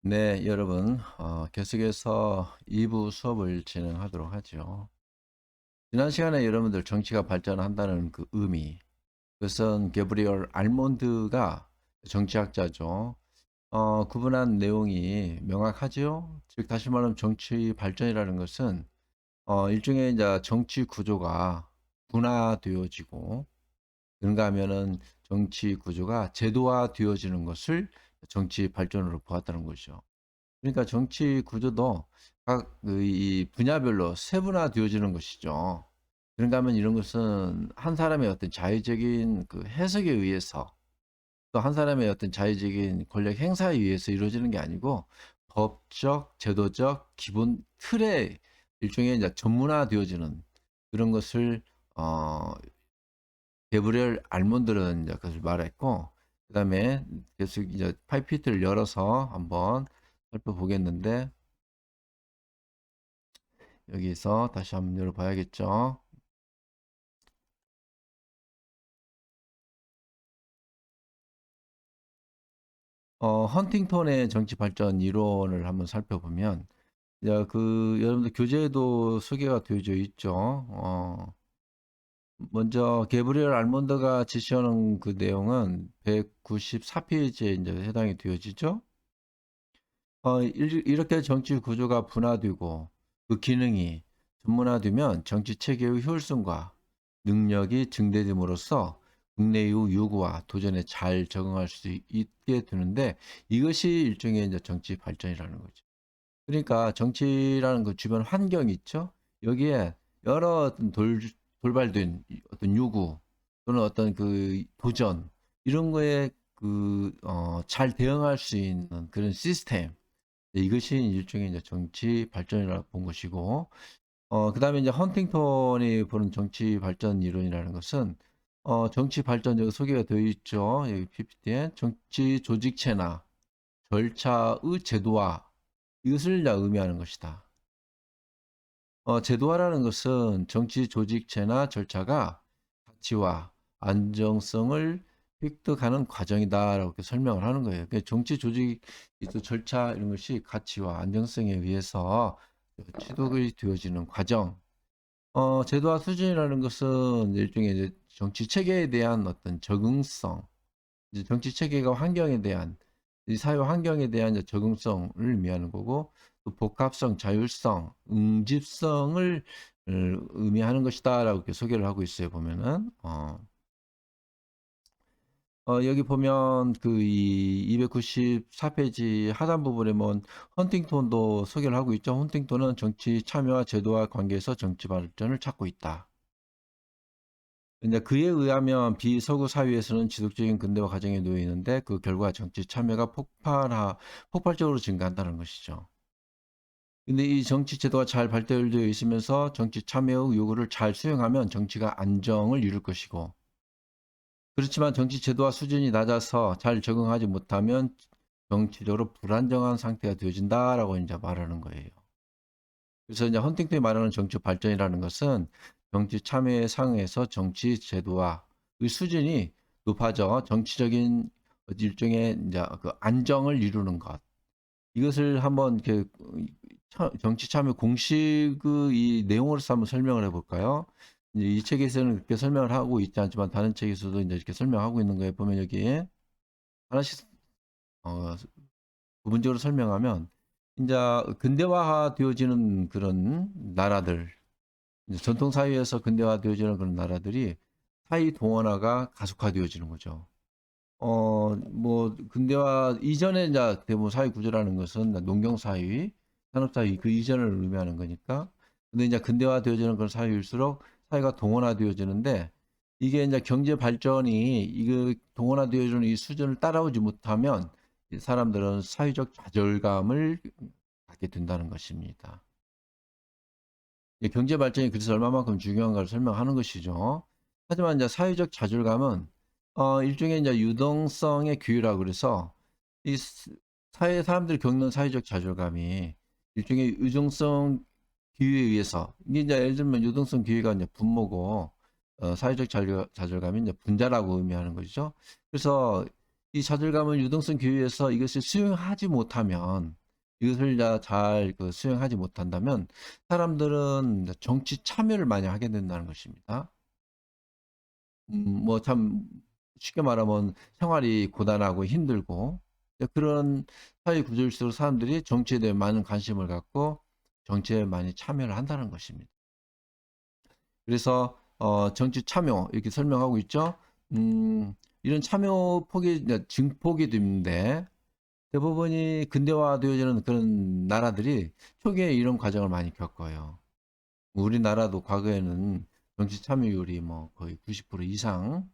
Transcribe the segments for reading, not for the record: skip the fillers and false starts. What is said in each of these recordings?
네, 여러분, 계속해서 2부 수업을 진행하도록 하죠. 지난 시간에 여러분들 정치가 발전한다는 그 의미, 그것은 게브리얼 알몬드가 정치학자죠. 구분한 내용이 명확하죠. 즉, 다시 말하면 정치 발전이라는 것은 일종의 이제 정치 구조가 분화되어지고, 그런가 하면은 정치 구조가 제도화되어지는 것을 정치 발전으로 보았다는 것이죠. 그러니까 정치 구조도 각 이 분야별로 세분화되어지는 것이죠. 그런가 하면 이런 것은 한 사람의 어떤 자의적인 그 해석에 의해서 또 한 사람의 어떤 자의적인 권력 행사에 의해서 이루어지는 게 아니고 법적, 제도적 기본 틀에 일종의 이제 전문화되어지는 그런 것을 어 게브리엘 알몬드는 이제 그것을 말했고, 그다음에 계속 이제 파이피트를 열어서 한번 살펴보겠는데, 여기서 다시 한번 열어봐야겠죠. 헌팅턴의 정치 발전 이론을 한번 살펴보면, 야, 여러분들 교재에도 소개가 되어져 있죠. 먼저, 게브리엘 알몬드가 제시하는 그 내용은 194페이지에 이제 해당이 되어지죠. 이렇게 정치 구조가 분화되고, 그 기능이 전문화되면 정치 체계의 효율성과 능력이 증대됨으로써 국내의 요구와 도전에 잘 적응할 수 있게 되는데, 이것이 일종의 이제 정치 발전이라는 거죠. 그러니까 정치라는 그 주변 환경이 있죠. 여기에 여러 어떤 돌발된 어떤 요구 또는 어떤 그 도전 이런 거에 잘 대응할 수 있는 그런 시스템, 이것이 일종의 이제 정치 발전이라고 본 것이고, 그다음에 이제 헌팅턴이 보는 정치 발전 이론이라는 것은 정치 발전 여기 소개가 되어 있죠. 여기 PPT에 정치 조직체나 절차의 제도화, 이것을 다 의미하는 것이다. 제도화라는 것은 정치 조직체나 절차가 가치와 안정성을 획득하는 과정이다라고 이렇게 설명을 하는 거예요. 그러니까 정치 조직, 또 절차 이런 것이 가치와 안정성에 의해서 취득이 되어지는 과정. 제도화 수준이라는 것은 일종의 이제 정치 체계에 대한 어떤 적응성, 이제 정치 체계가 환경에 대한 이 사회 환경에 대한 이제 적응성을 의미하는 거고, 또 복합성, 자율성, 응집성을 의미하는 것이다라고 이렇게 소개를 하고 있어요. 보면은 여기 보면 이 294페이지 하단 부분에 뭐 헌팅턴도 소개를 하고 있죠. 헌팅턴은 정치 참여와 제도와 관계에서 정치 발전을 찾고 있다. 근데 그에 의하면 비서구 사회에서는 지속적인 근대화 과정에 놓여 있는데, 그 결과 정치 참여가 폭발적으로 증가한다는 것이죠. 근데 이 정치 제도가 잘 발달되어 있으면서 정치 참여의 요구를 잘 수행하면 정치가 안정을 이룰 것이고, 그렇지만 정치 제도화 수준이 낮아서 잘 적응하지 못하면 정치적으로 불안정한 상태가 되어진다라고 이제 말하는 거예요. 그래서 이제 헌팅턴이 말하는 정치 발전이라는 것은 정치 참여에 상응해서 정치 제도화의 수준이 높아져 정치적인 일종의 이제 그 안정을 이루는 것. 이것을 한번 이렇게 정치 참여 공식의 이 내용으로서 한번 설명을 해볼까요? 이제 이 책에서는 그렇게 설명을 하고 있지 않지만 다른 책에서도 이제 이렇게 설명하고 있는 거에 보면, 여기에 하나씩 어, 부분적으로 설명하면, 이제 근대화 되어지는 그런 나라들, 이제 전통 사회에서 근대화되어지는 그런 나라들이 사회 동원화가 가속화되어지는 거죠. 뭐 근대화 이전에 이제 대부분 사회 구조라는 것은 농경 사회, 산업 사회 그 이전을 의미하는 거니까. 근데 이제 근대화되어지는 그런 사회일수록 사회가 동원화되어지는데, 이게 이제 경제 발전이 이거 동원화되어지는 이 수준을 따라오지 못하면 이 사람들은 사회적 좌절감을 갖게 된다는 것입니다. 경제 발전이 그래서 얼마만큼 중요한가를 설명하는 것이죠. 하지만 이제 사회적 좌절감은 일종의 이제 유동성의 규율이라고 그래서 이 사회 사람들이 겪는 사회적 좌절감이 일종의 유동성 기회에 의해서, 이게 이제 예를 들면 유동성 기회가 이제 분모고, 사회적 좌절감이 이제 분자라고 의미하는 것이죠. 그래서 이 좌절감을 유동성 교육에서 이것을 수용하지 못하면, 이것을 잘 수용하지 못한다면 사람들은 정치 참여를 많이 하게 된다는 것입니다. 뭐 참 쉽게 말하면 생활이 고단하고 힘들고 그런 사회 구조일수록 사람들이 정치에 대해 많은 관심을 갖고 정치에 많이 참여를 한다는 것입니다. 그래서 정치 참여 이렇게 설명하고 있죠. 이런 참여 폭이 증폭이 되는데 대부분이 근대화되어지는 그런 나라들이 초기에 이런 과정을 많이 겪어요. 우리나라도 과거에는 정치 참여율이 뭐 거의 90% 이상,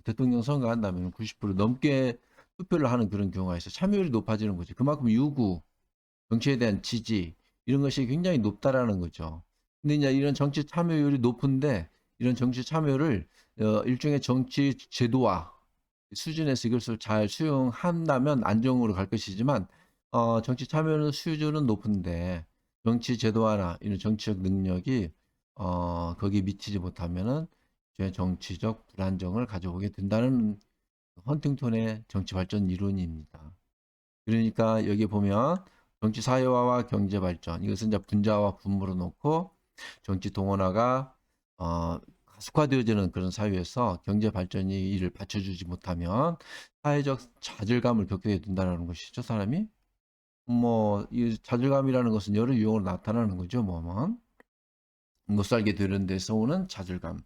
대통령 선거 한다면 90% 넘게 투표를 하는 그런 경우가 있어요. 참여율이 높아지는 거죠. 그만큼 요구, 정치에 대한 지지 이런 것이 굉장히 높다라는 거죠. 근데 이제 이런 정치 참여율이 높은데 이런 정치 참여를 일종의 정치 제도화 수준에서 이것을 잘 수용한다면 안정으로 갈 것이지만 정치 참여는 수준은 높은데 정치 제도화나 이런 정치적 능력이 거기에 미치지 못하면은 정치적 불안정을 가져오게 된다는 헌팅턴의 정치 발전 이론입니다. 그러니까 여기 보면 정치 사회화와 경제 발전 이것은 이제 분자와 분모로 놓고 정치 동원화가 가속화되어지는 그런 사회에서 경제 발전이 이를 받쳐주지 못하면 사회적 좌절감을 겪게 된다는 것이죠, 사람이. 뭐, 이 좌절감이라는 것은 여러 유형으로 나타나는 거죠, 뭐만. 못 살게 되는 데서 오는 좌절감.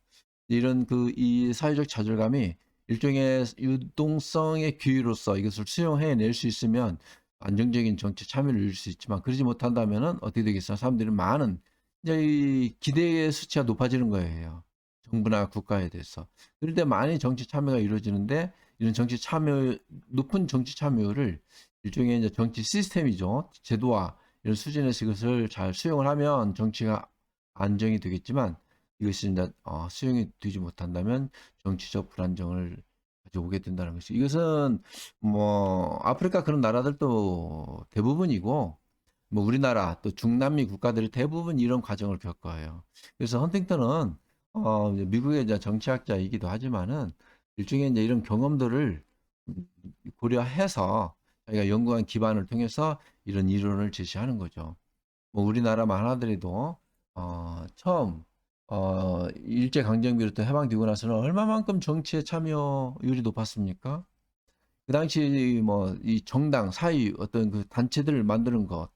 이런 이 사회적 좌절감이 일종의 유동성의 기회로서 이것을 수용해낼 수 있으면 안정적인 정치 참여를 이룰 수 있지만 그러지 못한다면은 어떻게 되겠어요? 사람들이 많은 이제 이 기대의 수치가 높아지는 거예요. 정부나 국가에 대해서. 그럴 때 많이 정치 참여가 이루어지는데 이런 정치 참여 높은 정치 참여를 일종의 이제 정치 시스템이죠. 제도화 이런 수준에서 이것을 잘 수용을 하면 정치가 안정이 되겠지만 이것이 이제 수용이 되지 못한다면 정치적 불안정을 가져오게 된다는 것이 이것은 뭐 아프리카 그런 나라들도 대부분이고 뭐 우리나라 또 중남미 국가들이 대부분 이런 과정을 겪어요. 그래서 헌팅턴은 이제 미국의 이제 정치학자이기도 하지만은 일종의 이제 이런 경험들을 고려해서 자기가 연구한 기반을 통해서 이런 이론을 제시하는 거죠. 뭐 우리나라만 하더라도 처음 일제강점기로부터 해방되고 나서는 얼마만큼 정치에 참여율이 높았습니까? 그 당시 뭐 이 정당, 사회 어떤 그 단체들을 만드는 것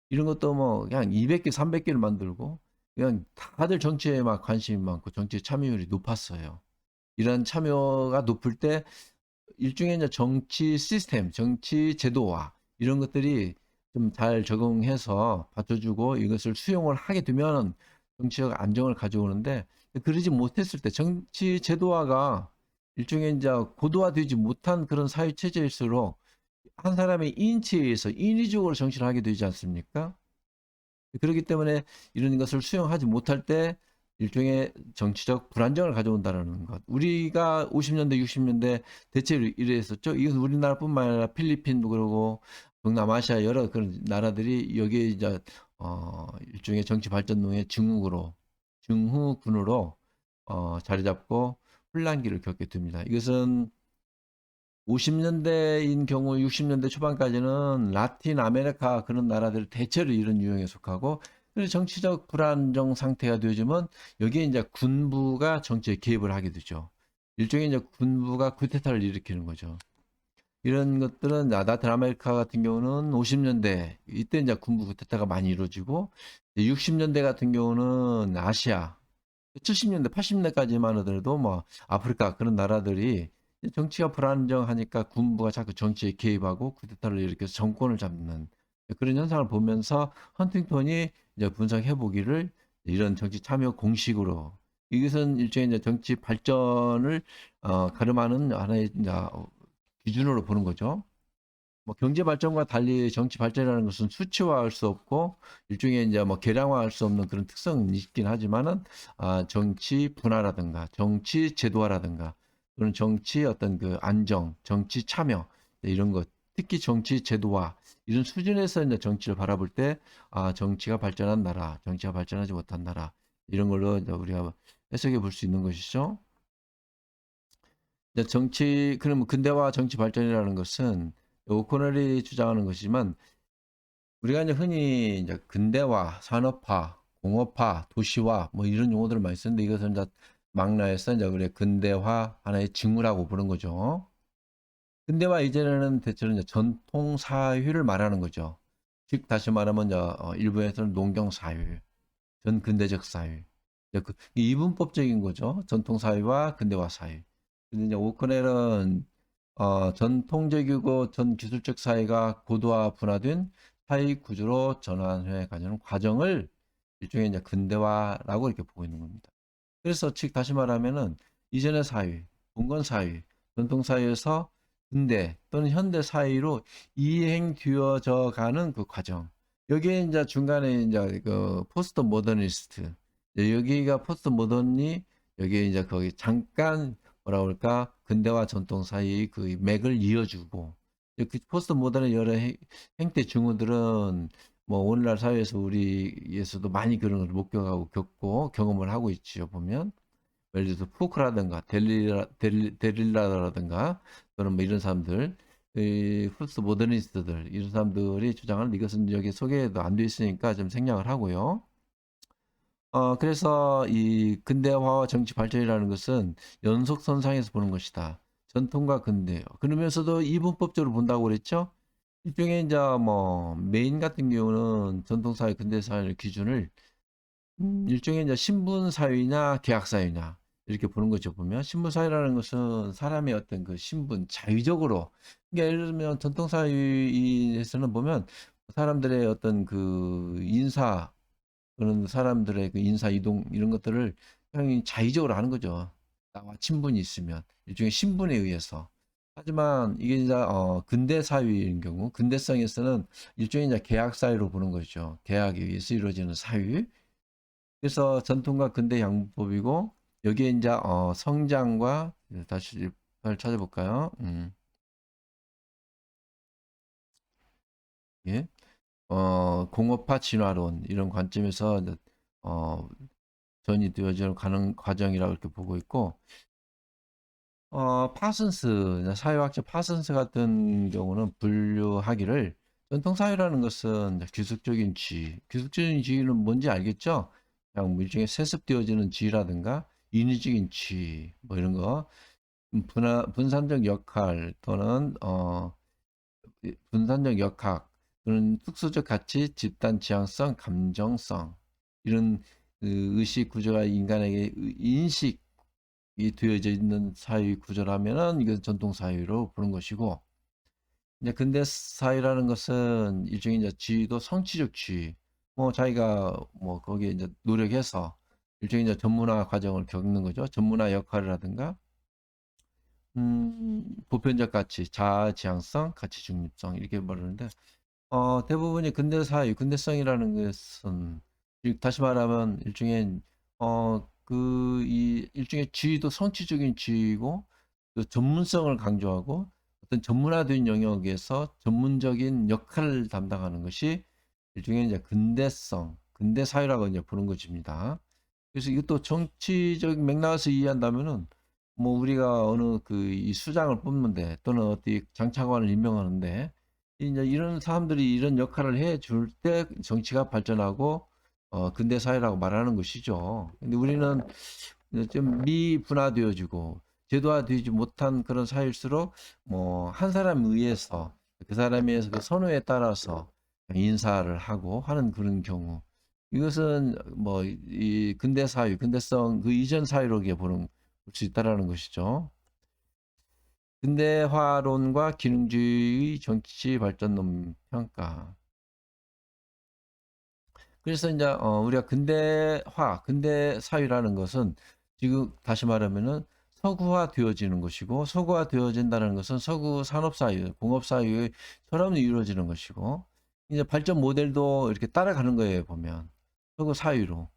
이런 것도 뭐 그냥 200개, 300개를 만들고 그냥 다들 정치에 막 관심이 많고 정치에 참여율이 높았어요. 이런 참여가 높을 때 일종의 이제 정치 시스템, 정치 제도화 이런 것들이 좀 잘 적응해서 받쳐주고 이것을 수용을 하게 되면 정치적 안정을 가져오는데 그러지 못했을 때 정치 제도화가 일종의 이제 고도화되지 못한 그런 사회 체제일수록 한 사람의 인치에 의해서 인위적으로 정치를 하게 되지 않습니까? 그렇기 때문에 이런 것을 수용하지 못할 때 일종의 정치적 불안정을 가져온다는 것. 우리가 50년대, 60년대 대체로 이랬었죠. 이것은 우리나라뿐만 아니라 필리핀도 그러고 동남아시아 여러 그런 나라들이 여기에 이제 일종의 정치 발전동의 증후군으로 자리 잡고 혼란기를 겪게 됩니다. 이것은 50년대인 경우 60년대 초반까지는 라틴 아메리카 그런 나라들 대체로 이런 유형에 속하고 그래서 정치적 불안정 상태가 되어지면 여기에 이제 군부가 정치에 개입을 하게 되죠. 일종의 이제 군부가 쿠데타를 일으키는 거죠. 이런 것들은 라틴 아메리카 같은 경우는 50년대 이때 이제 군부 쿠데타가 많이 이루어지고 60년대 같은 경우는 아시아 70년대, 80년대까지만 하더라도 뭐 아프리카 그런 나라들이 정치가 불안정하니까 군부가 자꾸 정치에 개입하고 쿠데타를 일으켜서 정권을 잡는 그런 현상을 보면서 헌팅턴이 이제 분석해 보기를 이런 정치 참여 공식으로 이것은 일종의 이제 정치 발전을 가름하는 하나의 이제 기준으로 보는 거죠. 뭐 경제 발전과 달리 정치 발전이라는 것은 수치화할 수 없고 일종의 이제 뭐 계량화할 수 없는 그런 특성은 있긴 하지만은 정치 분화라든가 정치 제도화라든가 또는 정치 어떤 그 안정, 정치 참여 이런 것 특히 정치 제도화 이런 수준에서 이제 정치를 바라볼 때 정치가 발전한 나라, 정치가 발전하지 못한 나라 이런 걸로 이제 우리가 해석해 볼 수 있는 것이죠. 이제 그러면 근대화 정치 발전이라는 것은 오코넬이 주장하는 것이지만 우리가 이제 흔히 이제 근대화, 산업화, 공업화, 도시화 뭐 이런 용어들을 많이 쓰는데 이것은 이제 망라해서 이제 우리 근대화 하나의 징후라고 부른 거죠. 근대화 이전에는 대체로 이제 전통 사회를 말하는 거죠. 즉 다시 말하면 이제 일부에서는 농경 사회, 전근대적 사회. 이제 이분법적인 거죠. 전통 사회와 근대화 사회. 근데 이제 오크넬은 전통적이고 전 기술적 사회가 고도화 분화된 사회 구조로 전환해 가는 과정을 일종의 이제 근대화라고 이렇게 보고 있는 겁니다. 그래서 즉 다시 말하면은 이전의 사회, 봉건 사회, 전통 사회에서 근대 또는 현대 사회로 이행되어져 가는 그 과정. 여기에 이제 중간에 이제 그 포스트 모더니스트, 여기가 포스트 모던이 여기에 이제 거기 잠깐 뭐라 그럴까 근대와 전통 사이의 그 맥을 이어주고 그 포스트 모던의 여러 행태 증후들은 뭐 오늘날 사회에서 우리에서도 많이 그런 걸 목격하고 겪고 경험을 하고 있지요 보면 예를 들어서 푸크라든가 데릴라라든가 또는 뭐 이런 사람들 이 포스트 모더니스트들 이런 사람들이 주장하는 이것은 여기 소개도 안 돼 있으니까 좀 생략을 하고요. 그래서 이 근대화와 정치 발전이라는 것은 연속선상에서 보는 것이다. 전통과 근대. 그러면서도 이분법적으로 본다고 그랬죠? 일종의 이제 뭐 메인 같은 경우는 전통사회, 근대사회 기준을 일종의 이제 신분사회냐 계약사회냐 이렇게 보는 거죠. 보면 신분사회라는 것은 사람의 어떤 그 신분 자의적으로 그러니까 예를 들면 전통사회에서는 보면 사람들의 어떤 그 인사 그런 사람들의 그 인사 이동 이런 것들을 그냥 자의적으로 하는 거죠. 나와 친분이 있으면 일종의 신분에 의해서. 하지만 이게 이제 근대 사회인 경우 근대성에서는 일종의 이제 계약 사회로 보는 거죠. 계약에 의해서 이루어지는 사회. 그래서 전통과 근대 양법이고 여기에 이제 성장과 다시 찾아볼까요? 예. 공업화 진화론 이런 관점에서 어, 전이 되어져 가는 과정이라고 이렇게 보고 있고, 파슨스, 사회학자 파슨스 같은 경우는 분류하기를 전통사회라는 것은 기술적인 지위, 기술적인 지위는 뭔지 알겠죠? 그냥 뭐 일종의 세습되어지는 지위라든가 인위적인 지위, 뭐 이런 거, 분산적 역할 또는 분산적 역학 또는 특수적 가치, 집단 지향성, 감정성 이런 그 의식 구조가 인간에게 인식이 되어져 있는 사회 구조라면은 이건 전통 사회로 보는 것이고 이제 근대 사회라는 것은 일종의 이제 지위도 성취적 지위 뭐 자기가 뭐 거기에 이제 노력해서 일종의 이제 전문화 과정을 겪는 거죠. 전문화 역할이라든가 보편적 가치, 자아 지향성, 가치 중립성 이렇게 말하는데 대부분이 근대사회, 근대성이라는 것은 다시 말하면 일종의 이 일종의 지위도 성취적인 지위고 그 전문성을 강조하고 어떤 전문화된 영역에서 전문적인 역할을 담당하는 것이 일종의 이제 근대성, 근대사회라고 이제 부른 것입니다. 그래서 이것도 정치적 맥락에서 이해한다면은 뭐 우리가 어느 그 이 수장을 뽑는데 또는 어디 장차관을 임명하는데 이제 이런 사람들이 이런 역할을 해줄 때 정치가 발전하고 근대 사회라고 말하는 것이죠. 근데 우리는 좀 미분화되어지고 제도화되지 못한 그런 사회일수록 뭐 한 사람에 의해서 그 사람에 의해서 그 선호에 따라서 인사를 하고 하는 그런 경우 이것은 뭐 이 근대 사회, 근대성 그 이전 사회로 보는 볼 수 있다라는 것이죠. 근대화론과 기능주의 정치 발전론 평가. 그래서 이제 우리가 근대화, 근대 사회라는 것은 지금 다시 말하면은 서구화 되어지는 것이고 서구화 되어진다는 것은 서구 산업 사회, 공업 사회처럼 이루어지는 것이고 이제 발전 모델도 이렇게 따라가는 거예요, 보면. 서구 사회로.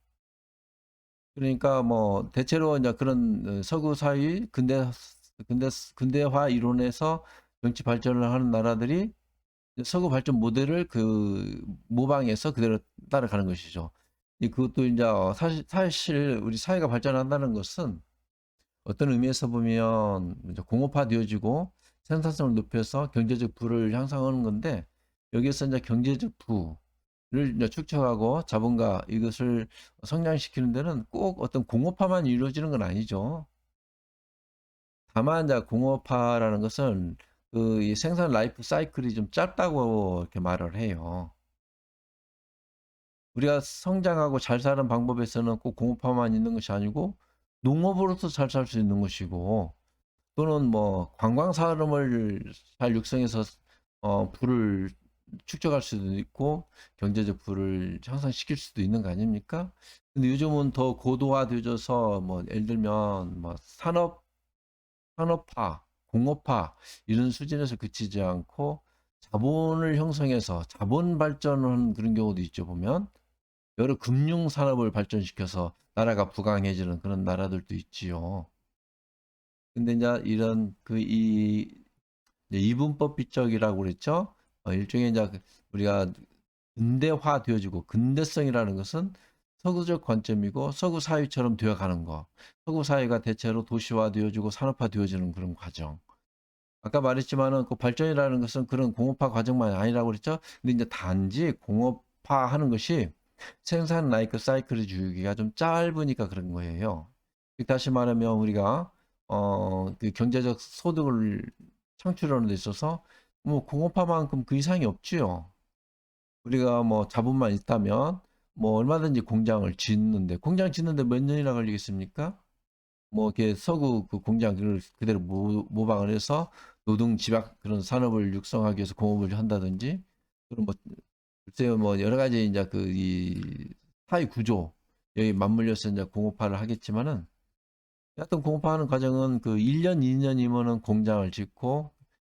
그러니까 뭐 대체로 이제 그런 서구 사회 근대화 이론에서 정치 발전을 하는 나라들이 서구 발전 모델을 그 모방해서 그대로 따라가는 것이죠. 그것도 이제 사실 우리 사회가 발전한다는 것은 어떤 의미에서 보면 이제 공업화되어지고 생산성을 높여서 경제적 부를 향상하는 건데, 여기에서 이제 경제적 부를 이제 축적하고 자본가 이것을 성장시키는 데는 꼭 어떤 공업화만 이루어지는 건 아니죠. 다만 이제 공업화라는 것은 그 이 생산 라이프 사이클이 좀 짧다고 이렇게 말을 해요. 우리가 성장하고 잘 사는 방법에서는 꼭 공업화만 있는 것이 아니고 농업으로도 잘 살 수 있는 것이고, 또는 뭐 관광 산업을 잘 육성해서 부를 축적할 수도 있고 경제적 부를 향상시킬 수도 있는 거 아닙니까? 근데 요즘은 더 고도화되어져서 뭐 예를 들면 뭐 산업화, 공업화 이런 수준에서 그치지 않고 자본을 형성해서 자본 발전하는 그런 경우도 있죠, 보면. 여러 금융 산업을 발전시켜서 나라가 부강해지는 그런 나라들도 있지요. 근데 이제 이런 이분법 비적이라고 그랬죠. 일종의 이제 우리가 근대화 되어지고, 근대성이라는 것은 서구적 관점이고 서구 사회처럼 되어가는 거. 서구 사회가 대체로 도시화 되어지고 산업화 되어지는 그런 과정. 아까 말했지만은 그 발전이라는 것은 그런 공업화 과정만 아니라고 그랬죠. 근데 이제 단지 공업화하는 것이 생산 라이프 사이클의 주기가 좀 짧으니까 그런 거예요. 다시 말하면 우리가 그 경제적 소득을 창출하는 데 있어서 뭐 공업화만큼 그 이상이 없지요. 우리가 뭐 자본만 있다면 뭐 얼마든지 공장을 짓는데, 공장 짓는데 몇 년이나 걸리겠습니까? 뭐 이렇게 서구 그 공장을 그대로 모방을 해서 노동 집약 그런 산업을 육성하기 위해서 공업을 한다든지, 그런 뭐 글쎄요 뭐 여러 가지 이제 그 이 사회 구조 여기 맞물려서 이제 공업화를 하겠지만은, 여하튼 공업화하는 과정은 그 1년 2년이면은 공장을 짓고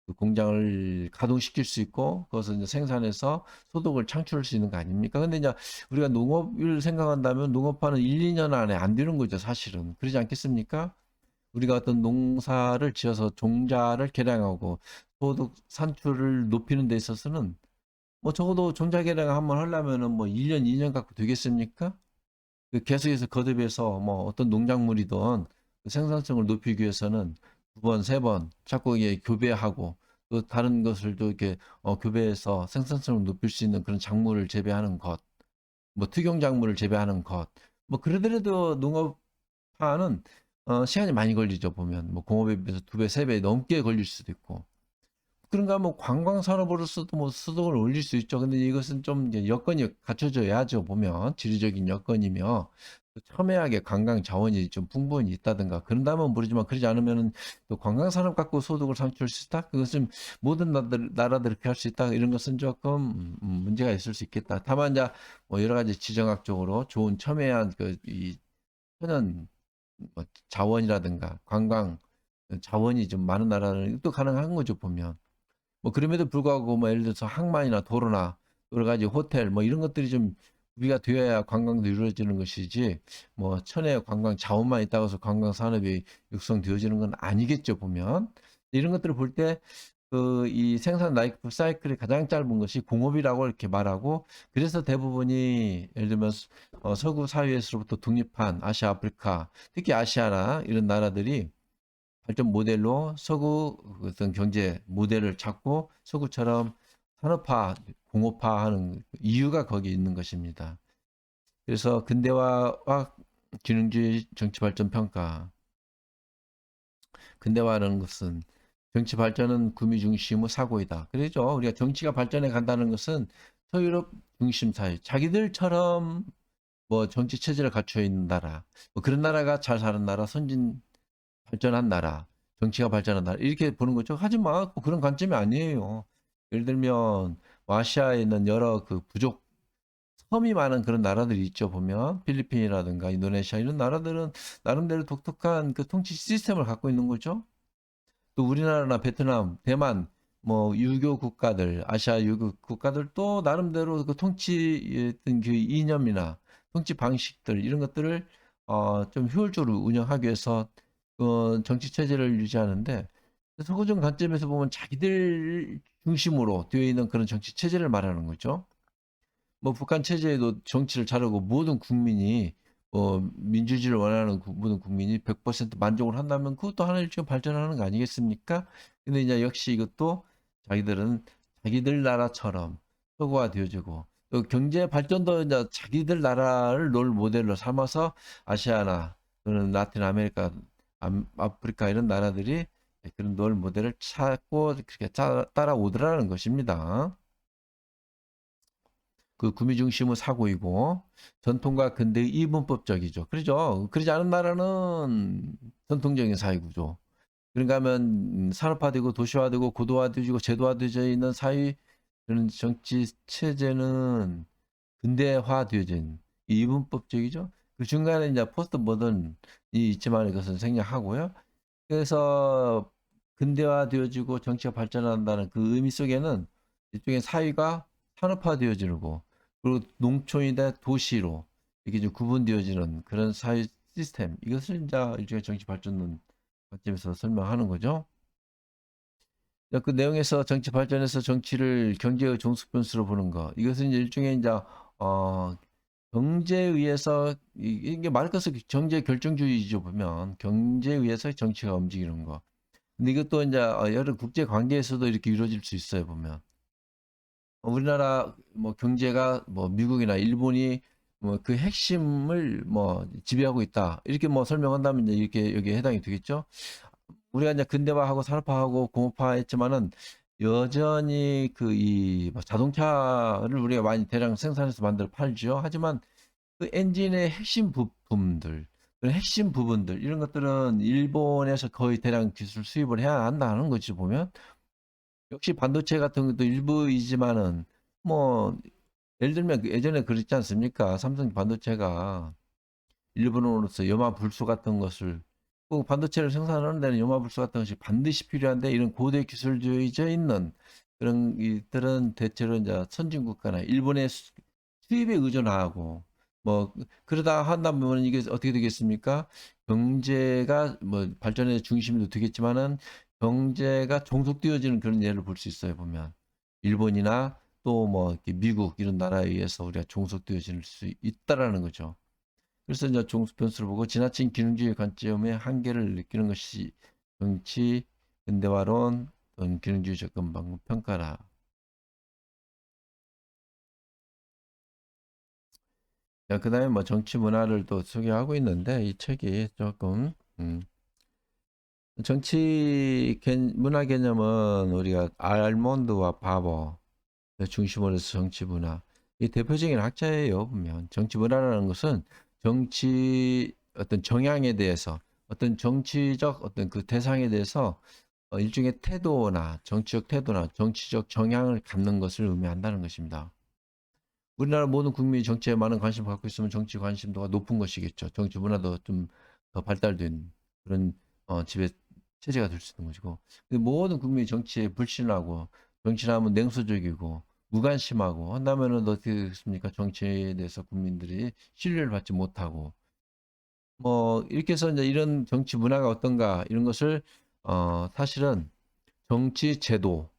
그 공장을 가동시킬 수 있고 그것을 이제 생산해서 소득을 창출할 수 있는 거 아닙니까? 근데 이제 우리가 농업을 생각한다면 농업화는 1, 2년 안에 안 되는 거죠, 사실은. 그러지 않겠습니까? 우리가 어떤 농사를 지어서 종자를 개량하고 소득 산출을 높이는 데 있어서는 뭐 적어도 종자 개량 한번 하려면은 뭐 1년, 2년 갖고 되겠습니까? 그 계속해서 거듭해서 뭐 어떤 농작물이든 그 생산성을 높이기 위해서는 두 번, 세 번 자꾸 이게 교배하고, 또 다른 것을 또 이렇게 교배해서 생산성을 높일 수 있는 그런 작물을 재배하는 것, 뭐 특용 작물을 재배하는 것, 뭐 그러더라도 농업화는 시간이 많이 걸리죠, 보면. 뭐 공업에 비해서 두 배, 세 배 넘게 걸릴 수도 있고. 그런가 뭐 관광 산업으로서도 뭐 수득을 올릴 수 있죠. 근데 이것은 좀 이제 여건이 갖춰져야죠. 보면 지리적인 여건이며 또 첨예하게 관광 자원이 좀 풍부히 있다든가 그런다면 모르지만, 그러지 않으면은 또 관광 산업 갖고 소득을 창출할 수 있다. 그것은 모든 나라들 그렇게 할 수 있다. 이런 것은 조금 문제가 있을 수 있겠다. 다만 이제 뭐 여러 가지 지정학적으로 좋은 첨예한 그 이 천연 뭐 자원이라든가 관광 자원이 좀 많은 나라는 또 가능한 거죠, 보면. 뭐 그럼에도 불구하고 뭐 예를 들어서 항만이나 도로나 여러 가지 호텔 뭐 이런 것들이 좀 구비가 되어야 관광도 이루어지는 것이지, 뭐 천혜 관광 자원만 있다고 해서 관광 산업이 육성되어지는 건 아니겠죠, 보면. 이런 것들을 볼 때 그 이 생산 라이프 사이클이 가장 짧은 것이 공업이라고 이렇게 말하고, 그래서 대부분이 예를 들면 서구 사회에서부터 독립한 아시아, 아프리카, 특히 아시아나 이런 나라들이 발전 모델로 서구 어떤 경제 모델을 찾고 서구처럼 산업화, 공업화하는 이유가 거기 있는 것입니다. 그래서 근대화와 기능주의 정치 발전 평가. 근대화라는 것은 정치 발전은 구미 중심의 사고이다. 그렇죠. 우리가 정치가 발전해 간다는 것은 서유럽 중심 사회, 자기들처럼 뭐 정치 체제를 갖춰 있는 나라, 뭐 그런 나라가 잘 사는 나라, 선진 발전한 나라, 정치가 발전한 나라 이렇게 보는 거죠. 하지만 꼭 그런 관점이 아니에요. 예를 들면 뭐 아시아에 있는 여러 그 부족 섬이 많은 그런 나라들이 있죠. 보면 필리핀이라든가 인도네시아 이런 나라들은 나름대로 독특한 그 통치 시스템을 갖고 있는 거죠. 또 우리나라나 베트남, 대만 뭐 유교 국가들, 아시아 유교 국가들도 나름대로 그 통치 어떤 그 이념이나 통치 방식들 이런 것들을 좀 효율적으로 운영하기 위해서 정치 체제를 유지하는데, 서구적 관점에서 보면 자기들 중심으로 되어 있는 그런 정치 체제를 말하는 거죠. 뭐 북한 체제에도 정치를 잘하고 모든 국민이 민주주의를 원하는 모든 국민이 100% 만족을 한다면 그것도 하나의 일종의 발전하는 거 아니겠습니까? 근데 이제 역시 이것도 자기들은 자기들 나라처럼 서구화되어지고 또 경제 발전도 이제 자기들 나라를 롤 모델로 삼아서 아시아나 또는 라틴 아메리카, 아프리카 이런 나라들이 그런 롤 모델을 찾고 그렇게 따라오더라는 것입니다. 그 구미 중심은 사고이고 전통과 근대의 이분법적이죠. 그렇죠. 그러지 않은 나라는 전통적인 사회 구조. 그런가 하면 산업화되고 도시화되고 고도화되고 제도화되어 있는 사회 그런 정치 체제는 근대화되어진 이분법적이죠. 그 중간에 이제 포스트 모던이 있지만 이것은 생략하고요. 그래서 근대화되어지고 정치가 발전한다는 그 의미 속에는 일종의 사회가 산업화되어지고 그리고 농촌이나 도시로 이렇게 좀 구분되어지는 그런 사회 시스템 이것을 이제 일종의 정치 발전론 관점에서 설명하는 거죠. 그 내용에서 정치 발전에서 정치를 경제의 종속 변수로 보는 거 이것은 이제 일종의 이제 어, 경제에 의해서 이게 말 그대로 경제 결정주의죠 보면 경제에 의해서 정치가 움직이는 거. 근데 이것도 이제 여러 국제 관계에서도 이렇게 이루어질 수 있어요 보면 우리나라 뭐 경제가 뭐 미국이나 일본이 뭐 그 핵심을 뭐 지배하고 있다 이렇게 뭐 설명한다면 이제 이렇게 여기에 해당이 되겠죠. 우리가 이제 근대화하고 산업화하고 공업화했지만은 여전히 그 이 자동차를 우리가 많이 대량 생산해서 만들어 팔죠. 하지만 그 엔진의 핵심 부품들, 그 핵심 부분들 이런 것들은 일본에서 거의 대량 기술 수입을 해야 한다는 거지 보면 역시 반도체 같은 것도 일부이지만은 뭐 예를 들면 예전에 그랬지 않습니까? 삼성 반도체가 일본으로서 염화불소 같은 것을 꼭 반도체를 생산하는 데는 염화불소 같은 것이 반드시 필요한데 이런 고대 기술주의져 있는 그런 이들은 대체로 이제 선진국가나 일본의 수입에 의존하고 뭐 그러다 한다 보면 이게 어떻게 되겠습니까? 경제가 뭐 발전의 중심도 되겠지만은 경제가 종속되어지는 그런 예를 볼 수 있어요 보면 일본이나 또 뭐 미국 이런 나라에 의해서 우리가 종속되어질 수 있다라는 거죠. 그래서 이제 종수 변수를 보고 지나친 기능주의 관점의 한계를 느끼는 것이 정치 근대화론 또는 기능주의 접근 방법 평가라. 그 다음에 뭐 정치 문화를 또 소개하고 있는데 이 책이 조금 정치 문화 개념은 우리가 알몬드와 바버 중심으로 해서 정치 문화 이 대표적인 학자예요 보면 정치 문화라는 것은 정치 어떤 정향에 대해서 어떤 정치적 어떤 그 대상에 대해서 일종의 태도나 정치적 태도나 정치적 정향을 갖는 것을 의미한다는 것입니다. 우리나라 모든 국민이 정치에 많은 관심을 갖고 있으면 정치 관심도가 높은 것이겠죠. 정치 문화도 좀 더 발달된 그런 지배 체제가 될 수 있는 것이고. 근데 모든 국민이 정치에 불신하고 정치하면 냉소적이고 무관심하고 한다면은 어떻게 되겠습니까? 정치에 대해서 국민들이 신뢰를 받지 못하고 뭐 이렇게 해서 이제 이런 정치 문화가 어떤가 이런 것을 사실은 정치 제도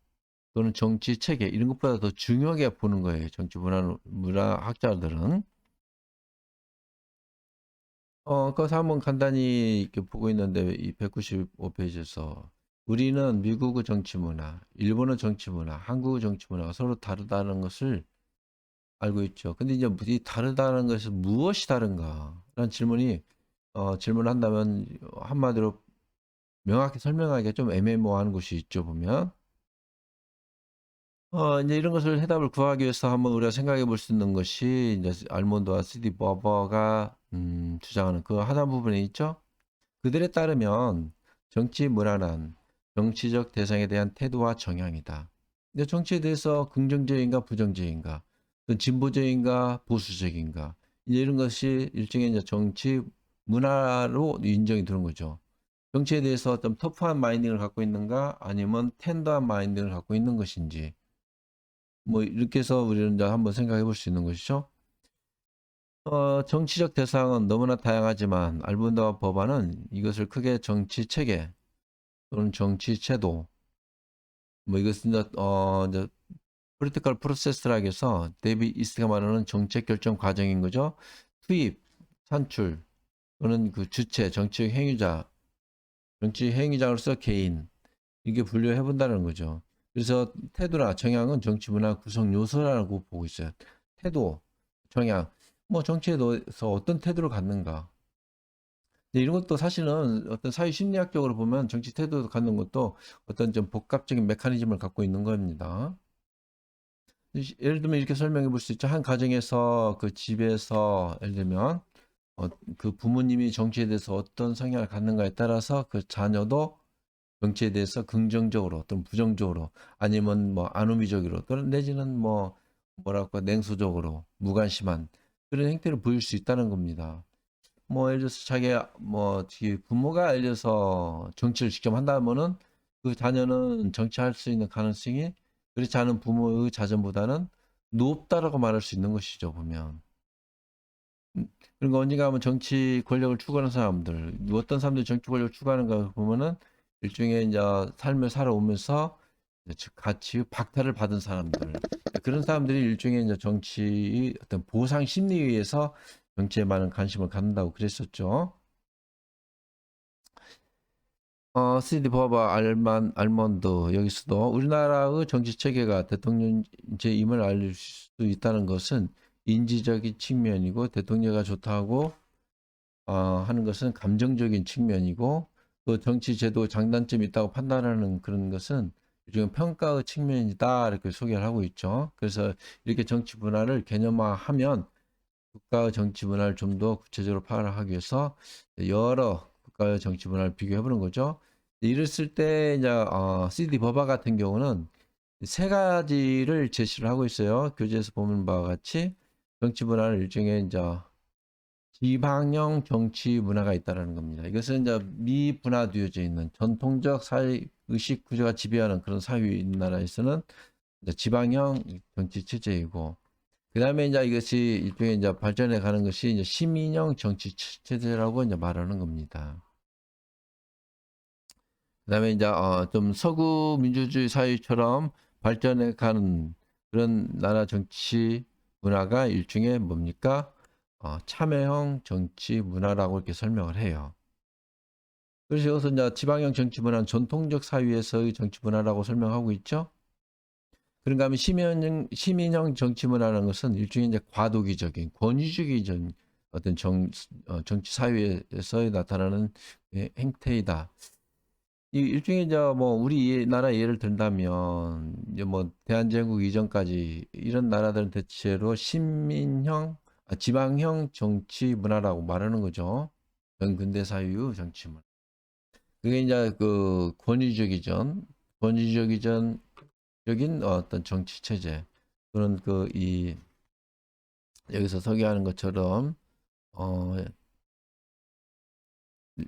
또는 정치 체계 이런 것보다 더 중요하게 보는 거예요. 정치 문화학자들은. 그것을 한번 간단히 이렇게 보고 있는데 이 195페이지에서 우리는 미국의 정치 문화, 일본의 정치 문화, 한국의 정치 문화가 서로 다르다는 것을 알고 있죠. 근데 이제 이 다르다는 것은 무엇이 다른가? 라는 질문이 질문한다면 한마디로 명확히 설명하기가 좀 애매모호한 곳이 있죠, 보면. 이제 이런 것을 해답을 구하기 위해서 한번 우리가 생각해 볼 수 있는 것이 이제 알몬드와 시디 버버가 주장하는 그 하단 부분에 있죠. 그들에 따르면 정치 문화는 정치적 대상에 대한 태도와 정향이다. 근데 정치에 대해서 긍정적인가 부정적인가, 또 진보적인가 보수적인가, 이제 이런 것이 일종의 이제 정치 문화로 인정이 되는 거죠. 정치에 대해서 좀 터프한 마인딩을 갖고 있는가, 아니면 텐더한 마인딩을 갖고 있는 것인지, 뭐 이렇게 해서 우리는 이제 한번 생각해 볼 수 있는 것이죠. 정치적 대상은 너무나 다양하지만 알문드와 버바는 이것을 크게 정치 체계 또는 정치 제도 뭐 이것은 이제 political process라고 해서 데이비 이스트가 말하는 정책 결정 과정인 거죠. 투입 산출 또는 그 주체, 정치적 행위자, 정치 행위자로서 개인 이게 분류해 본다는 거죠. 그래서 태도나 정향은 정치 문화 구성 요소라고 보고 있어요. 태도, 정향, 뭐 정치에 대해서 어떤 태도를 갖는가. 근데 이런 것도 사실은 어떤 사회 심리학적으로 보면 정치 태도를 갖는 것도 어떤 좀 복합적인 메커니즘을 갖고 있는 겁니다. 예를 들면 이렇게 설명해 볼 수 있죠. 한 가정에서 그 집에서 예를 들면 그 부모님이 정치에 대해서 어떤 성향을 갖는가에 따라서 그 자녀도 정치에 대해서 긍정적으로 또는 부정적으로 아니면 뭐 안오미적으로 또는 내지는 뭐 뭐랄까 냉소적으로 무관심한 그런 행태를 보일 수 있다는 겁니다. 뭐 예를 들어서 자기 뭐 부모가 예를 들어서 정치를 직접 한다면은 그 자녀는 정치할 수 있는 가능성이 그렇지 않은 부모의 자존보다는 높다라고 말할 수 있는 것이죠, 보면. 그러니까 언젠가 하면 정치 권력을 추구하는 사람들, 어떤 사람들이 정치 권력을 추구하는가 보면은 일종의 이제 삶을 살아오면서 즉 같이 박탈을 받은 사람들, 그런 사람들이 일종의 이제 정치의 어떤 보상 심리에 의해서 정치에 많은 관심을 갖는다고 그랬었죠. 시디 버버 알먼드 여기서도 우리나라의 정치 체계가 대통령제임을 알 수 있다는 것은 인지적인 측면이고 대통령가 좋다고 하는 것은 감정적인 측면이고 또 정치 제도 장단점이 있다고 판단하는 그런 것은 지금 평가의 측면이다 이렇게 소개를 하고 있죠. 그래서 이렇게 정치 문화를 개념화하면 국가의 정치 문화를 좀 더 구체적으로 파악을 하기 위해서 여러 국가의 정치 문화를 비교해 보는 거죠. 이랬을 때 이제 CD 버바 같은 경우는 세 가지를 제시를 하고 있어요. 교재에서 보는 바와 같이 정치 문화를 일종의 이제 지방형 정치 문화가 있다는 겁니다. 이것은 이제 미분화되어져 있는 전통적 사회 의식 구조가 지배하는 그런 사회에 있는 나라에서는 이제 지방형 정치 체제이고, 그 다음에 이제 이것이 일종의 이제 발전해 가는 것이 이제 시민형 정치 체제라고 이제 말하는 겁니다. 그 다음에 이제 좀 서구 민주주의 사회처럼 발전해 가는 그런 나라 정치 문화가 일종의 뭡니까? 참여형 정치 문화라고 이렇게 설명을 해요. 그래서 여기서 이제 지방형 정치 문화는 전통적 사회에서의 정치 문화라고 설명하고 있죠. 그런가 하면 시민형 정치 문화라는 것은 일종의 이제 과도기적인 권위주의적인 어떤 정치 사회에서 나타나는 행태이다. 이 일종의 이제 뭐 우리나라 예를 든다면 이제 뭐 대한제국 이전까지 이런 나라들은 대체로 지방형 정치 문화라고 말하는 거죠. 근대 사회의 정치 문화. 그게 이제 그 권위주의적인 어떤 정치 체제 그런 그 이 여기서 소개하는 것처럼 어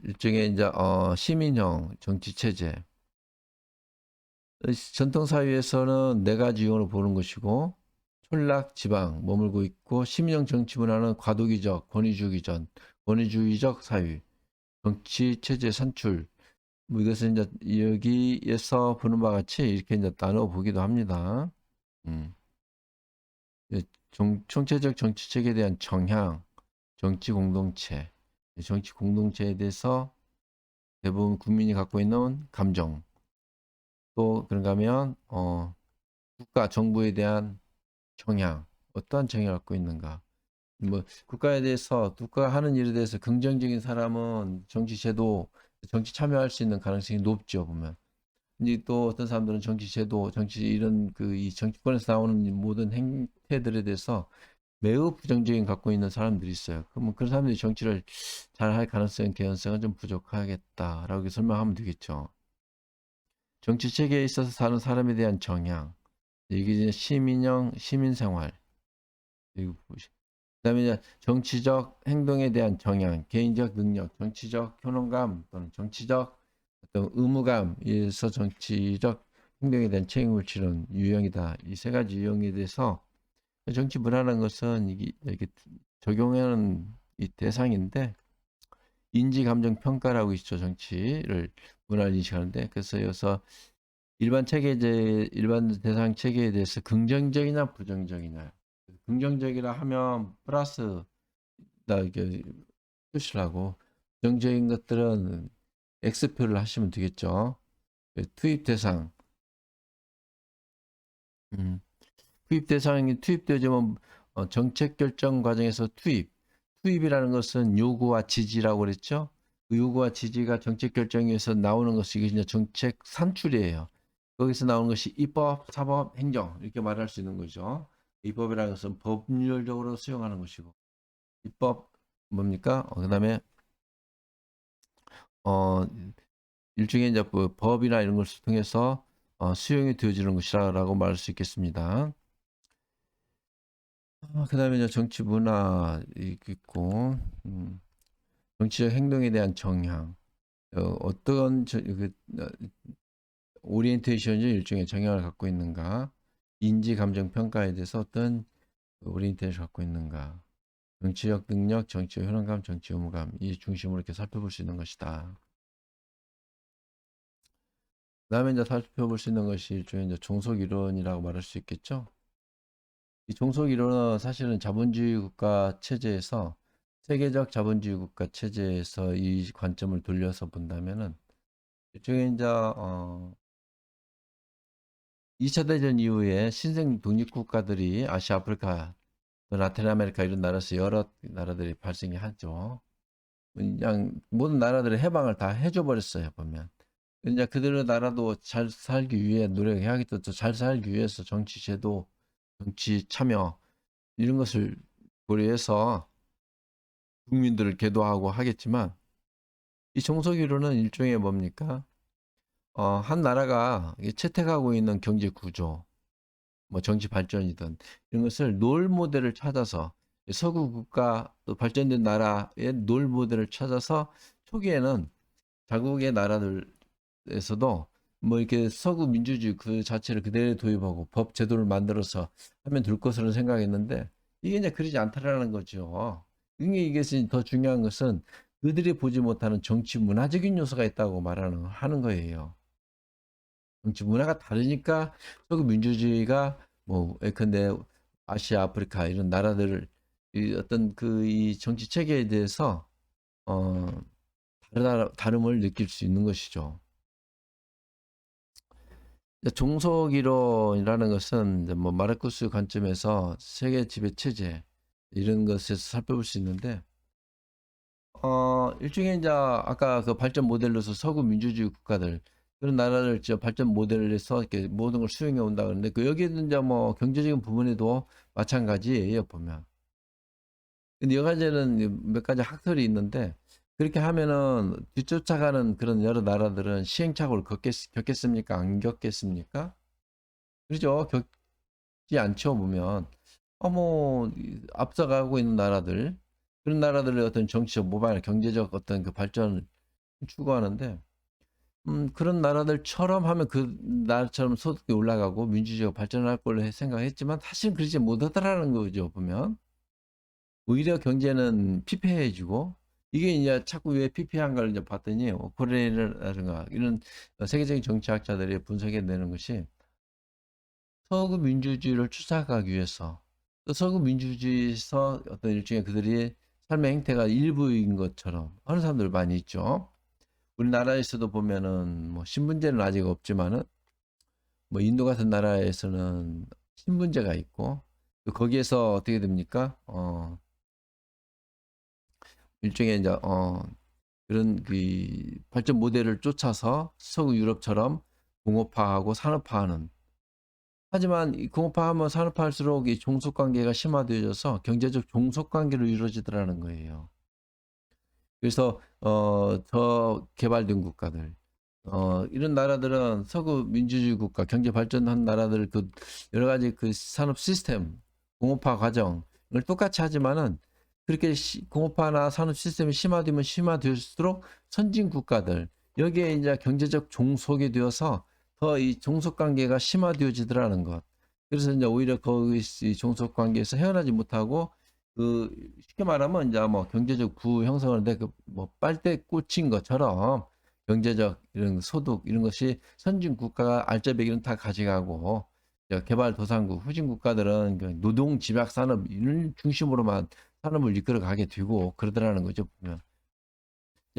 일종의 이제 시민형 정치 체제. 전통 사회에서는 네 가지 유형으로 보는 것이고 촌락 지방 머물고 있고 시민형 정치 문화는 권위주의적 사회 정치 체제 산출 뭐 이것은 이제 여기에서 보는 바와 같이 이렇게 이제 나눠 보기도 합니다. 음. 총체적 정치 체계에 대한 정향, 정치 공동체에 대해서 대부분 국민이 갖고 있는 감정, 또 그런가 하면 국가 정부에 대한 정향, 어떠한 정향을 갖고 있는가. 뭐 국가가 하는 일에 대해서 긍정적인 사람은 정치 제도, 정치 참여할 수 있는 가능성이 높죠, 보면. 근데 또 어떤 사람들은 정치 제도, 정치 이런 그 이 정치권에서 나오는 모든 행태들에 대해서 매우 부정적인 갖고 있는 사람들이 있어요. 그러면 그런 사람들이 정치를 잘 할 개연성은 좀 부족하겠다라고 설명하면 되겠죠. 정치 체계에 있어서 사는 사람에 대한 정향, 이게 이제 시민생활, 그리고 그다음에 이제 정치적 행동에 대한 정향, 개인적 능력, 정치적 효능감 또는 정치적 어떤 의무감에서 정치적 행동에 대한 책임을 지는 유형이다. 이 세 가지 유형에 대해서 정치 문화라는 것은 이게 적용하는 이 대상인데 인지 감정 평가라고 있죠. 정치를 문화를 인식하는데 그래서 여기서 일반 대상 체계에 대해서 긍정적이냐 부정적이냐. 긍정적이라 하면 플러스 나 이게 표시를 하고, 부정적인 것들은 X표를 하시면 되겠죠. 투입 대상, 음, 투입 대상이 투입되어지면 정책 결정 과정에서 투입이라는 것은 요구와 지지라고 그랬죠. 그 요구와 지지가 정책 결정에서 나오는 것이 이게 이제 정책 산출이에요. 거기서 나오는 것이 입법, 사법, 행정 이렇게 말할 수 있는 거죠. 입법이라는 것은 법률적으로 수용하는 것이고, 입법 뭡니까? 그다음에 어, 일종의 이제 뭐 법이나 이런 것을 통해서 수용이 되어지는 것이라고 말할 수 있겠습니다. 그다음에 이제 정치 문화 있고, 정치적 행동에 대한 정향, 어떤 오리엔테이션이 일종의 정향을 갖고 있는가, 인지 감정 평가에 대해서 어떤 오리엔테이션을 갖고 있는가, 정치적 능력, 정치적 효능감, 정치 의무감 이 중심으로 이렇게 살펴볼 수 있는 것이다. 그다음에 이제 살펴볼 수 있는 것이 일종의 이제 종속 이론이라고 말할 수 있겠죠. 이 종속 이론은 사실은 자본주의 국가 체제에서 세계적 자본주의 국가 체제에서 이 관점을 돌려서 본다면은 일종의 이제 2차 대전 이후에 신생 독립국가들이 아시아, 아프리카, 라틴 아메리카 이런 나라에서 여러 나라들이 발생이 하죠. 그냥 모든 나라들의 해방을 다 해줘 버렸어요, 보면. 이제 그들의 나라도 잘 살기 위해 노력해야겠죠. 잘 살기 위해서 정치 제도, 정치 참여 이런 것을 고려해서 국민들을 계도하고 하겠지만 이 종속이론은 일종의 뭡니까? 한 나라가 채택하고 있는 경제 구조, 뭐 정치 발전이든 이런 것을 롤 모델을 찾아서 서구 국가 또 발전된 나라의 롤 모델을 찾아서 초기에는 자국의 나라들에서도 뭐 이렇게 서구 민주주의 그 자체를 그대로 도입하고 법 제도를 만들어서 하면 될 것으로 생각했는데 이게 이제 그러지 않다라는 거죠. 이게 더 중요한 것은 그들이 보지 못하는 정치 문화적인 요소가 있다고 하는 거예요. 정치 문화가 다르니까 서구 민주주의가 뭐 예컨대 아시아, 아프리카 이런 나라들을 이 어떤 그 이 정치 체계에 대해서 어 다름을 느낄 수 있는 것이죠. 종속 이론이라는 것은 이제 뭐 마르쿠스 관점에서 세계 지배 체제 이런 것에서 살펴볼 수 있는데 일종의 이제 아까 그 발전 모델로서 서구 민주주의 국가들 그런 나라를 저 발전 모델에서 이렇게 모든 걸 수용해 온다 그러는데 그 여기는 이제 뭐 경제적인 부분에도 마찬가지예요 보면. 근데 여가지는 몇 가지 학설이 있는데 그렇게 하면은 뒤쫓아가는 그런 여러 나라들은 시행착오를 겪겠습니까? 안 겪겠습니까? 그렇죠. 겪지 않죠 보면. 뭐 앞서가고 있는 나라들 그런 나라들의 어떤 정치적 모발 경제적 어떤 그 발전을 추구하는데 그런 나라들처럼 하면 그 나라처럼 소득이 올라가고 민주주의가 발전할 걸로 생각했지만 사실 그러지 못하더라는 거죠 보면. 오히려 경제는 피폐해지고 이게 이제 자꾸 왜 피폐한 걸 이제 봤더니 코레일라든가 이런 세계적인 정치학자들이 분석해내는 것이 서구 민주주의를 추락하기 위해서 또 서구 민주주의에서 어떤 일종의 그들이 삶의 행태가 일부인 것처럼 하는 사람들 많이 있죠. 우리나라에서도 보면은 뭐 신분제는 아직 없지만은 뭐 인도 같은 나라에서는 신분제가 있고 또 거기에서 어떻게 됩니까? 일종의 이제 그런 그 발전 모델을 쫓아서 서구 유럽처럼 공업화하고 산업화하는 하지만 이 공업화하면 산업화할수록 이 종속 관계가 심화되어져서 경제적 종속 관계로 이루어지더라는 거예요. 그래서 더 개발된 국가들 이런 나라들은 서구 민주주의 국가 경제 발전한 나라들 그 여러 가지 그 산업 시스템 공업화 과정을 똑같이 하지만은 그렇게 공업화나 산업 시스템이 심화되면 심화될수록 선진 국가들 여기에 이제 경제적 종속이 되어서 더 이 종속 관계가 심화되어지더라는 것. 그래서 이제 오히려 거기 이 종속 관계에서 헤어나지 못하고 그 쉽게 말하면 이제 뭐 경제적 부 형성을 하는데 그 뭐 빨대 꽂힌 것처럼 경제적 이런 소득 이런 것이 선진 국가가 알짜배기는 다 가져가고 개발도상국 후진 국가들은 그 노동 집약 산업 이런 중심으로만 산업을 이끌어 가게 되고 그러더라는 거죠, 보면.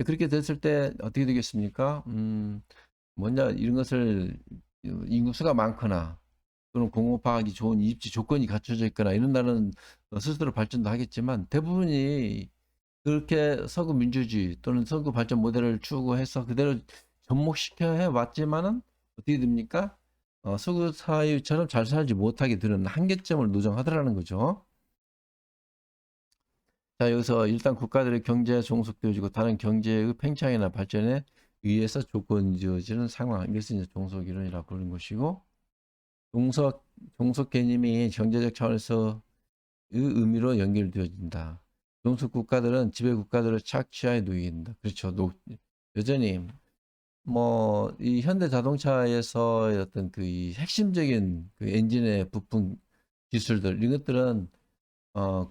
그렇게 됐을 때 어떻게 되겠습니까? 뭐냐, 이런 것을 인구수가 많거나 또는 공급하기 좋은 입지 조건이 갖춰져 있거나 이런 나라는 스스로 발전도 하겠지만 대부분이 그렇게 서구 민주주의 또는 서구 발전 모델을 추구해서 그대로 접목시켜 해 왔지만은 어떻게 됩니까? 서구 사회처럼 잘 살지 못하게 되는 한계점을 노정하더라는 거죠. 자, 여기서 일단 국가들의 경제가 종속되어지고 다른 경제의 팽창이나 발전에 의해서 조건이 지어지는 상황. 이것을 이제 종속이론이라고 부르는 것이고, 종속, 종속 개념이 경제적 차원에서의 의미로 연결되어진다. 종속 국가들은 지배 국가들을 착취하에 놓이게 된다. 그렇죠. 여전히 뭐 이 현대 자동차에서 어떤 그 이 핵심적인 그 엔진의 부품 기술들 이런 것들은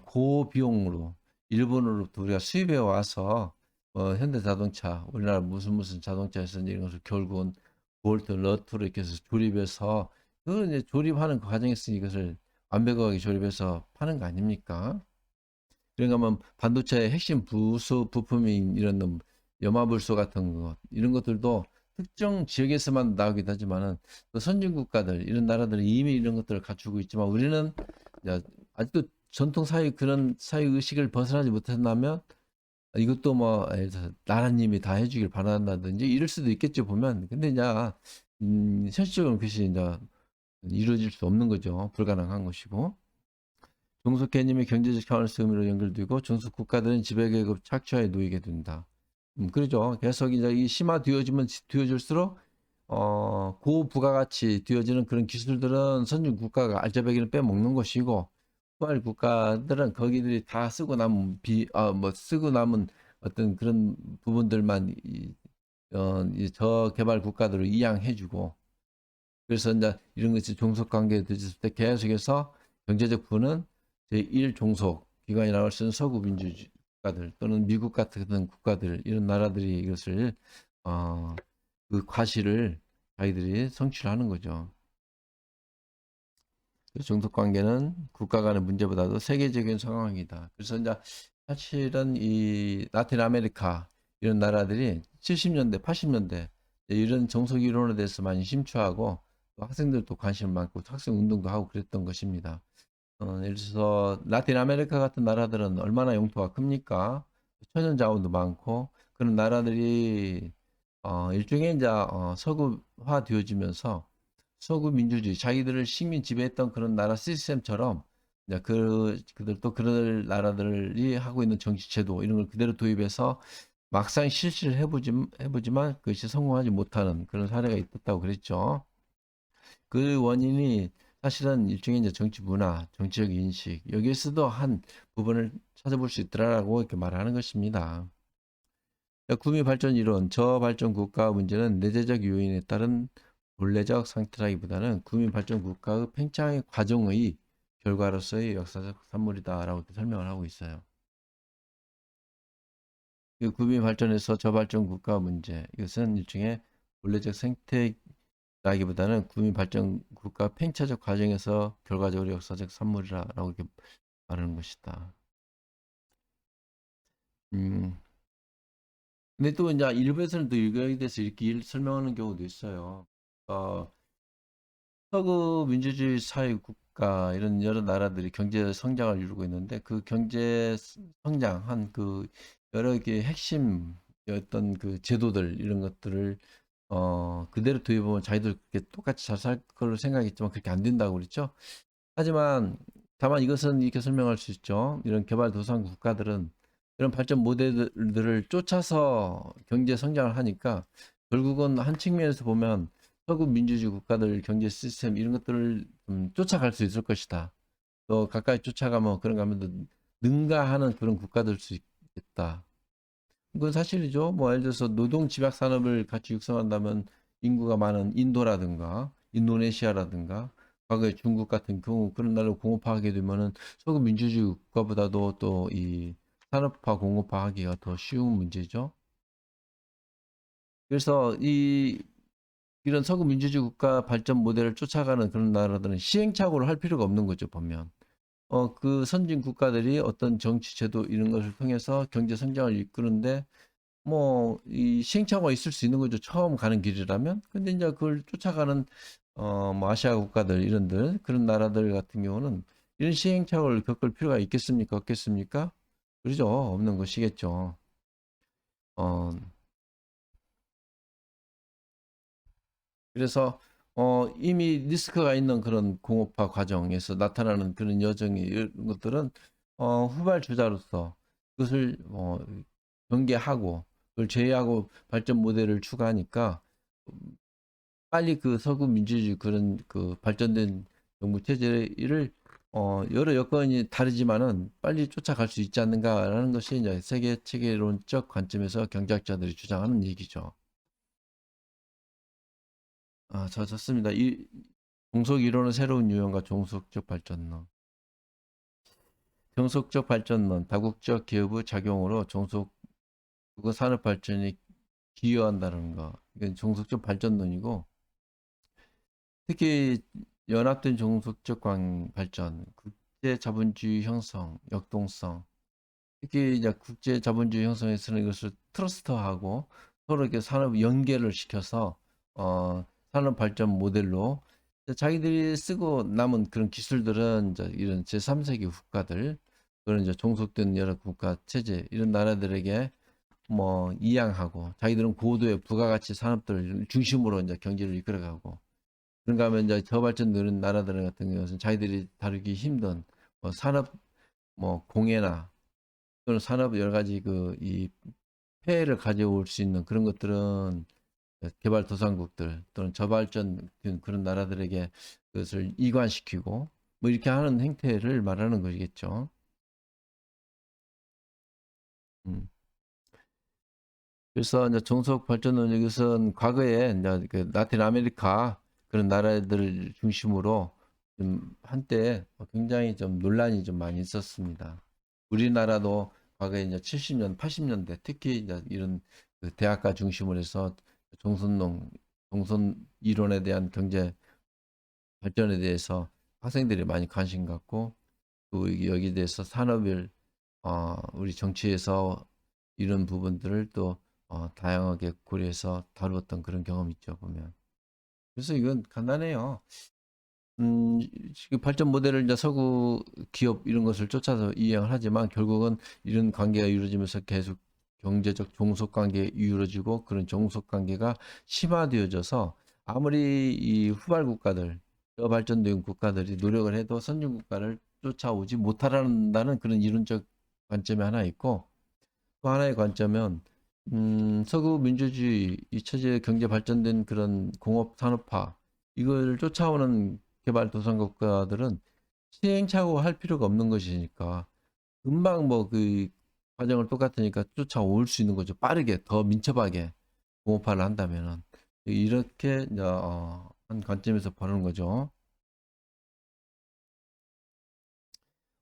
고비용으로 일본으로부터 우리가 수입해 와서 현대 자동차 우리나라 무슨 자동차에서 이런 것을 결국은 볼트 너트로 이렇게 해서 조립해서 그 이제 조립하는 그 과정에서 이것을 완벽하게 조립해서 파는 거 아닙니까? 그러니까 뭐 반도체의 핵심 부수 부품인 이런 염화불소 같은 것 이런 것들도 특정 지역에서만 나오기도 하지만은 또 선진 국가들 이런 나라들은 이미 이런 것들을 갖추고 있지만 우리는 이제 아직도 전통 사회 그런 사회 의식을 벗어나지 못한다면 이것도 뭐 예를 들어서 나라님이 다 해주길 바란다든지 이럴 수도 있겠죠 보면. 근데 이제 현실적으로는 그것이 이제 이루어질 수 없는 거죠. 불가능한 것이고. 종속 개념이 경제적 차원에서 의미로 연결되고 종속 국가들은 지배계급 착취하에 놓이게 된다. 그렇죠. 계속 이제 이 심화되어지면 되어질수록 고부가가치 되어지는 그런 기술들은 선진 국가가 알짜배기를 빼먹는 것이고 후발 국가들은 거기들이 다 쓰고 남은 뭐 쓰고 남은 어떤 그런 부분들만 이 저개발 국가들을 이양해주고 그래서 이제 이런 것이 종속 관계에 들어있을 때 계속해서 경제적 부는 제1 종속 기관이라고 할 수 있는 서구 민주주의 국가들 또는 미국 같은 국가들 이런 나라들이 이것을 그 과실을 자기들이 성취하는 거죠. 종속 관계는 국가 간의 문제보다도 세계적인 상황이다. 그래서 이제 사실은 이 라틴 아메리카 이런 나라들이 70년대, 80년대 이런 종속 이론에 대해서 많이 심취하고 또 학생들도 관심 많고 학생 운동도 하고 그랬던 것입니다. 예를 들어서 라틴 아메리카 같은 나라들은 얼마나 영토가 큽니까? 천연 자원도 많고 그런 나라들이 일종의 이제 서구화 되어지면서 서구 민주주의 자기들을 식민 지배했던 그런 나라 시스템처럼 이제 그들도 그런 나라들이 하고 있는 정치 제도 이런 걸 그대로 도입해서 막상 실시를 해보지만 그것이 성공하지 못하는 그런 사례가 있었다고 그랬죠. 그 원인이 사실은 일종의 이제 정치 문화, 정치적 인식, 여기에서도 한 부분을 찾아볼 수 있더라라고 이렇게 말하는 것입니다. 구미 발전 이론, 저발전 국가 문제는 내재적 요인에 따른 본래적 상태라기보다는 구미 발전 국가의 팽창의 과정의 결과로서의 역사적 산물이다라고 설명을 하고 있어요. 그 구미 발전에서 저발전 국가 문제, 이것은 일종의 본래적 생태 라기보다는 국민 발전 국가 팽차적 과정에서 결과적으로 역사적 산물이라고 이렇게 말하는 것이다. 음. 근데 또 이제 일부에서는 또 이거에 대해서 이렇게 설명하는 경우도 있어요. 어, 서구 민주주의 사회 국가 이런 여러 나라들이 경제 성장을 이루고 있는데 그 경제 성장한 그 여러 개 핵심 어떤 그 제도들 이런 것들을 그대로 도입하면 자기들 그렇게 똑같이 잘 살 걸로 생각했지만 그렇게 안 된다고 그랬죠. 하지만 다만 이것은 이렇게 설명할 수 있죠. 이런 개발도상 국가들은 이런 발전 모델들을 쫓아서 경제 성장을 하니까 결국은 한 측면에서 보면 서구 민주주의 국가들 경제 시스템 이런 것들을 쫓아갈 수 있을 것이다. 또 가까이 쫓아가면 그런가 하면 더 능가하는 그런 국가들 수 있겠다. 그건 사실이죠. 뭐 예를 들어서 노동 집약 산업을 같이 육성한다면 인구가 많은 인도라든가 인도네시아라든가 과거에 중국 같은 경우 그런 나라를 공업화하게 되면은 서구 민주주의 국가보다도 또 이 산업화 공업화하기가 더 쉬운 문제죠. 그래서 이런 서구 민주주의 국가 발전 모델을 쫓아가는 그런 나라들은 시행착오를 할 필요가 없는 거죠, 보면. 그 선진 국가들이 어떤 정치 제도 이런 것을 통해서 경제 성장을 이끄는데 뭐 이 시행착오가 있을 수 있는 거죠. 처음 가는 길이라면. 근데 이제 그걸 쫓아가는 뭐 아시아 국가들 이런들 그런 나라들 같은 경우는 이런 시행착오를 겪을 필요가 있겠습니까? 없겠습니까? 그러죠. 없는 것이겠죠. 어, 그래서 이미 리스크가 있는 그런 공업화 과정에서 나타나는 그런 여정이 이런 것들은 후발주자로서 그것을 경계하고 그걸 제외하고 발전 모델을 추구하니까 빨리 그 서구 민주주의 그런 그 발전된 정부 체제를 여러 여건이 다르지만은 빨리 쫓아갈 수 있지 않는가라는 것이 이제 세계 체계론적 관점에서 경제학자들이 주장하는 얘기죠. 좋습니다. 이 종속 이론은 새로운 유형과 종속적 발전론. 종속적 발전론, 다국적 기업의 작용으로 종속 국가 산업 발전이 기여한다는 거. 이건 종속적 발전론이고 특히 연합된 종속적 발전, 국제 자본주의 형성, 역동성. 특히 이제 국제 자본주의 형성에서는 이것을 트러스터하고 서로 이렇게 산업 연계를 시켜서 산업 발전 모델로 자기들이 쓰고 남은 그런 기술들은 이제 이런 제3세계 국가들 그런 이제 종속된 여러 국가 체제 이런 나라들에게 뭐 이양하고 자기들은 고도의 부가가치 산업들을 중심으로 이제 경제를 이끌어가고 그런가 하면 이제 저발전 느린 나라들 같은 경우는 자기들이 다루기 힘든 뭐 산업 뭐 공해나 또는 산업 여러 가지 그 이 폐해를 가져올 수 있는 그런 것들은 개발도상국들 또는 저발전 그런 나라들에게 그것을 이관시키고 뭐 이렇게 하는 행태를 말하는 것이겠죠. 음. 그래서 이제 종속 발전은 이것은 과거에 이제 그 라틴 아메리카 그런 나라들을 중심으로 좀 한때 굉장히 좀 논란이 좀 많이 있었습니다. 우리나라도 과거에 이제 70년, 80년대 특히 이제 이런 그 대학가 중심으로 해서 종선론, 종선 이론에 대한 경제 발전에 대해서 학생들이 많이 관심 갖고 또 여기에 대해서 산업을 우리 정치에서 이런 부분들을 또 다양하게 고려해서 다루었던 그런 경험이 있죠, 보면. 그래서 이건 간단해요. 지금 발전 모델을 이제 서구 기업 이런 것을 쫓아서 이행을 하지만 결국은 이런 관계가 이루어지면서 계속 경제적 종속 관계 이루어지고 그런 종속 관계가 심화되어져서 아무리 이 후발 국가들, 저발전된 국가들이 노력을 해도 선진 국가를 쫓아오지 못하는다는 그런 이론적 관점이 하나 있고 또 하나의 관점은 서구 민주주의 이 체제 경제 발전된 그런 공업 산업화 이걸 쫓아오는 개발도상 국가들은 시행착오 할 필요가 없는 것이니까 금방 뭐 그 과정을 똑같으니까 쫓아올 수 있는 거죠. 빠르게 더 민첩하게 공업화를 한다면은 이렇게 이제 한 관점에서 보는 거죠.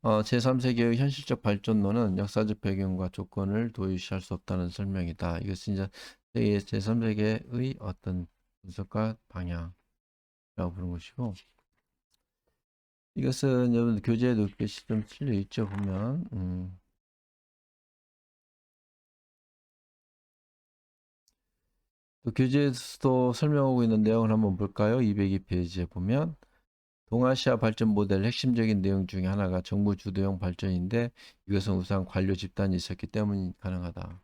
제3세계의 현실적 발전론은 역사적 배경과 조건을 도외시할 수 없다는 설명이다. 이것은 이제 제3세계의 어떤 분석과 방향이라고 부르는 것이고, 이것은 여러분 교재에도 이렇게 좀 실려 있죠, 보면. 또 교재에서도 설명하고 있는 내용을 한번 볼까요? 202페이지에 보면. 동아시아 발전 모델 핵심적인 내용 중에 하나가 정부 주도형 발전인데 이것은 우선 관료 집단이 있었기 때문이 가능하다.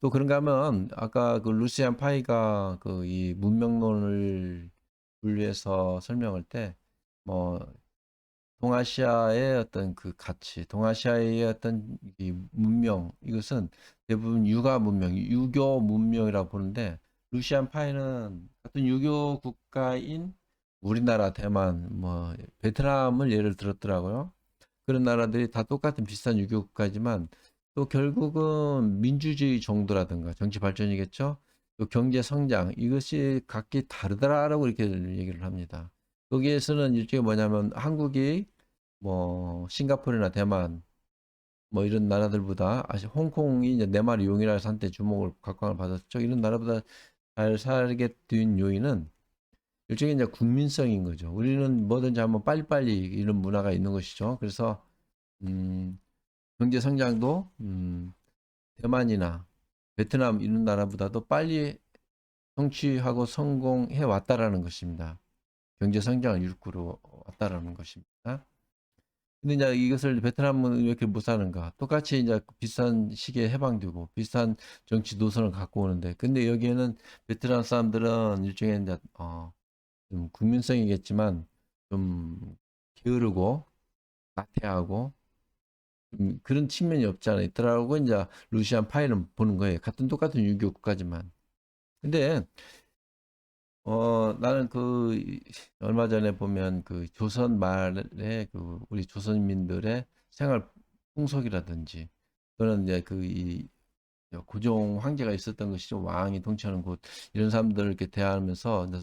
또 그런가 하면 아까 그 루시안 파이가 그 이 문명론을 분류해서 설명할 때 뭐 동아시아의 어떤 그 가치, 동아시아의 어떤 이 문명 이것은 대부분 유가 문명, 유교 문명이라고 보는데 루시안 파이는 같은 유교 국가인 우리나라, 대만, 뭐 베트남을 예를 들었더라고요. 그런 나라들이 다 똑같은 비슷한 유교 국가지만 또 결국은 민주주의 정도라든가 정치 발전이겠죠. 또 경제 성장 이것이 각기 다르다라고 이렇게 얘기를 합니다. 거기에서는 일종의 뭐냐면 한국이 뭐 싱가포르나 대만 뭐 이런 나라들보다 아시 홍콩이 이제 네 마리 용이라 해서 한때 주목을 각광을 받았죠. 이런 나라보다 잘 살게 된 요인은 일종의 이제 국민성인 거죠. 우리는 뭐든지 한번 빨리빨리 이런 문화가 있는 것이죠. 그래서 음, 경제 성장도 대만이나 베트남 이런 나라보다도 빨리 성취하고 성공해 왔다라는 것입니다. 경제 성장을 이끌어 왔다라는 것입니다. 근데 이제 이것을 베트남은 왜 이렇게 못하는가? 똑같이 이제 비슷한 시기에 해방되고 비슷한 정치 노선을 갖고 오는데, 근데 여기에는 베트남 사람들은 일종의 이제 좀 국민성이겠지만 좀 게으르고 나태하고 그런 측면이 없잖아요. 있더라고 이제 루시안 파이는 보는 거예요. 같은 똑같은 유교 국가지만. 근데 나는 얼마 전에 보면 그 조선 말에 그 우리 조선민들의 생활 풍속이라든지 또는 이제 고종 황제가 있었던 것이죠. 왕이 통치하는 곳 이런 사람들을 이렇게 대하면서 이제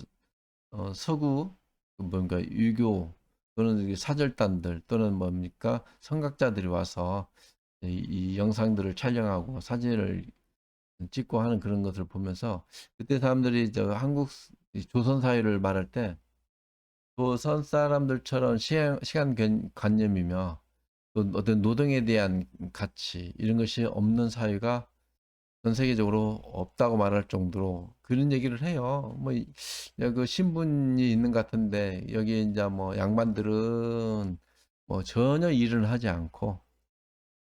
서구 뭔가 유교 또는 이게 사절단들 또는 뭡니까 성각자들이 와서 이 영상들을 촬영하고 사진을 찍고 하는 그런 것을 보면서 그때 사람들이 조선 사회를 말할 때 조선 사람들처럼 시간 관념이며 또 어떤 노동에 대한 가치 이런 것이 없는 사회가 전 세계적으로 없다고 말할 정도로 그런 얘기를 해요. 그 신분이 있는 것 같은데 여기 이제 뭐 양반들은 뭐 전혀 일을 하지 않고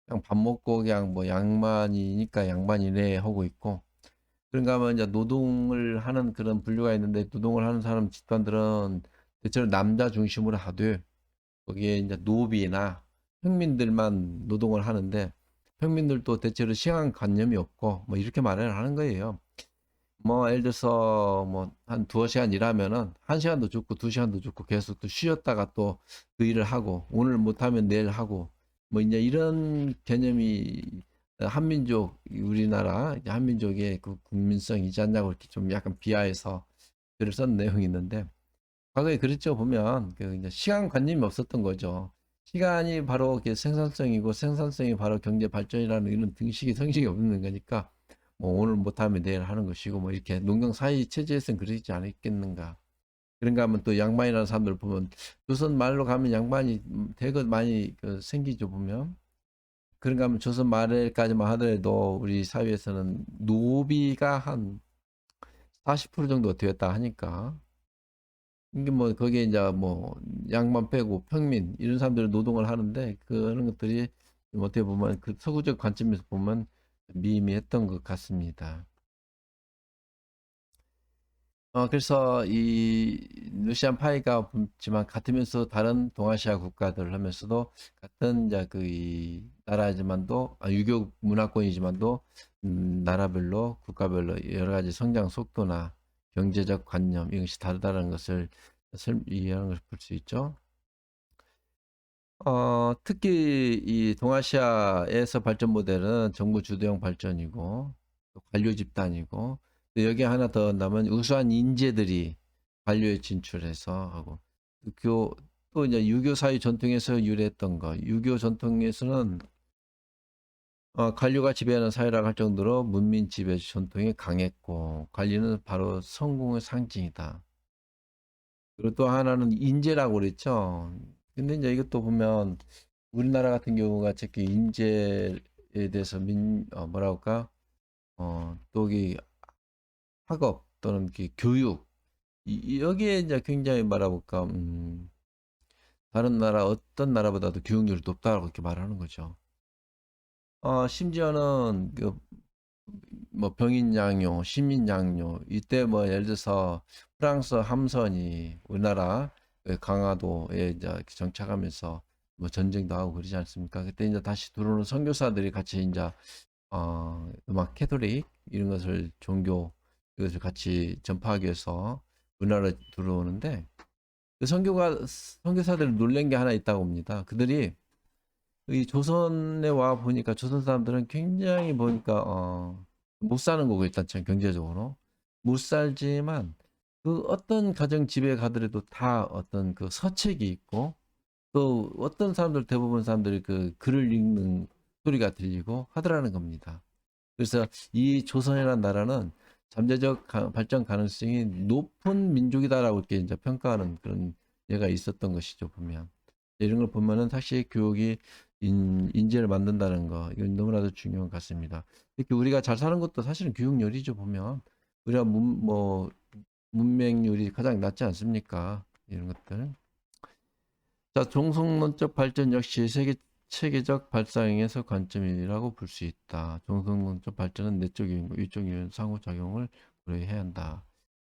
그냥 밥 먹고 그냥 뭐 양반이니까 양반이네 하고 있고, 그런가 하면 이제 노동을 하는 그런 분류가 있는데 노동을 하는 사람 집단들은 대체로 남자 중심으로 하되 거기에 이제 노비나 평민들만 노동을 하는데 평민들도 대체로 시간 관념이 없고 뭐 이렇게 말을 하는 거예요. 뭐 예를 들어서 뭐 한 두어 시간 일하면은 한 시간도 죽고 두 시간도 죽고 계속 또 쉬었다가 또 그 일을 하고 오늘 못하면 내일 하고 뭐 이제 이런 개념이 한민족 우리나라 이제 한민족의 그 국민성이지 않냐고 이렇게 좀 약간 비하해서 글을 쓴 내용이 있는데, 과거에 그랬죠. 보면 그 이제 시간 관념이 없었던 거죠. 시간이 바로 생산성이고 생산성이 바로 경제 발전이라는 이런 등식이 성식이 없는 거니까 뭐 오늘 못하면 내일 하는 것이고 뭐 이렇게 농경 사회 체제에서는 그러지 않았겠는가. 그런가 하면 또 양반이라는 사람들 보면 조선 말로 가면 양반이 대거 많이 생기죠 보면. 그런가 하면 조선 말까지만 하더라도 우리 사회에서는 노비가 한 40% 정도 되었다 하니까 이게 뭐 거기에 이제 뭐 양반 빼고 평민 이런 사람들이 노동을 하는데 그런 것들이 좀 어떻게 보면 그 서구적 관점에서 보면 미미했던 것 같습니다. 그래서 이 루시안 파이가 붙지만 같으면서 다른 동아시아 국가들 하면서도 같은 이제 이 나라지만도 유교 문화권이지만도 나라별로 국가별로 여러 가지 성장 속도나 경제적 관념 이것이 다르다는 것을 이해하는 것을 볼 수 있죠. 특히 이 동아시아에서 발전 모델은 정부 주도형 발전이고 또 관료 집단이고 또 여기 하나 더 한다면 우수한 인재들이 관료에 진출해서 하고 또 이제 유교 사회 전통에서 유래했던 거 유교 전통에서는 관료가 지배하는 사회라고 할 정도로 문민 지배 전통이 강했고 관리는 바로 성공의 상징이다. 그리고 또 하나는 인재라고 그랬죠. 근데 이제 이것도 보면 우리나라 같은 경우가 특히 인재에 대해서 뭐라 할까? 또 학업 또는 교육 여기에 이제 굉장히 뭐라 볼까? 다른 나라 어떤 나라보다도 교육률이 높다고 이렇게 말하는 거죠. 심지어는 뭐 병인 양요, 시민 양요 이때 뭐 예를 들어서 프랑스 함선이 우리나라 그 강화도에 이제 정착하면서 뭐 전쟁도 하고 그러지 않습니까? 그때 이제 다시 들어오는 선교사들이 같이 이제 음악 캐톨릭 이런 것을 종교 이것을 같이 전파하기 위해서 우리나라에 들어오는데 그 선교사들을 놀란 게 하나 있다고 봅니다. 그들이 이 조선에 와 보니까 조선 사람들은 굉장히 보니까 못 사는 거고 일단 전 경제적으로 못 살지만 그 어떤 가정 집에 가더라도 다 어떤 그 서책이 있고 또 어떤 사람들 대부분 사람들이 그 글을 읽는 소리가 들리고 하더라는 겁니다. 그래서 이 조선이라는 나라는 잠재적 발전 가능성이 높은 민족이다라고 이렇게 이제 평가하는 그런 예가 있었던 것이죠, 보면. 이런 걸 보면은 사실 교육이 인재를 만든다는 거, 이건 너무나도 중요한 것 같습니다. 이렇게 우리가 잘 사는 것도 사실은 교육열이죠, 보면. 우리가 문맹률이 가장 낮지 않습니까? 이런 것들. 자, 종속론적 발전 역시 체계적 발상에서 관점이라고 볼 수 있다. 종속론적 발전은 내적 요인과 위적 요인 상호작용을 고려해야 한다.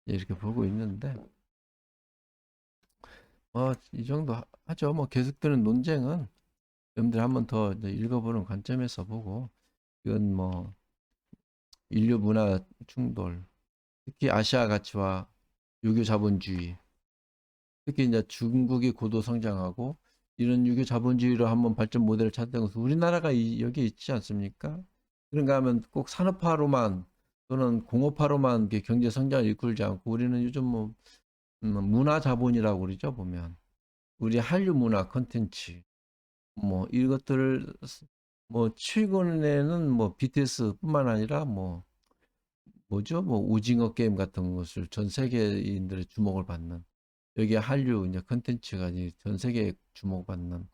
이렇게 보고 있는데, 이 정도 하죠. 뭐 계속되는 논쟁은 여러분들 한번 더 읽어보는 관점에서 보고, 이건 뭐 인류 문화 충돌, 특히 아시아 가치와 유교 자본주의, 특히 이제 중국이 고도 성장하고 이런 유교 자본주의로 한번 발전 모델을 찾는 것은 우리나라가 여기 있지 않습니까? 그런가 하면 꼭 산업화로만 또는 공업화로만 이렇게 경제 성장을 이끌지 않고 우리는 요즘 뭐 문화 자본이라고 그러죠, 보면. 우리 한류 문화 콘텐츠 뭐 이것들을 뭐 최근에는 뭐 BTS뿐만 아니라 뭐 뭐죠? 뭐 오징어 게임 같은 것을 전 세계인들의 주목을 받는 여기에 한류 이제 컨텐츠가 이제 전 세계에 주목받는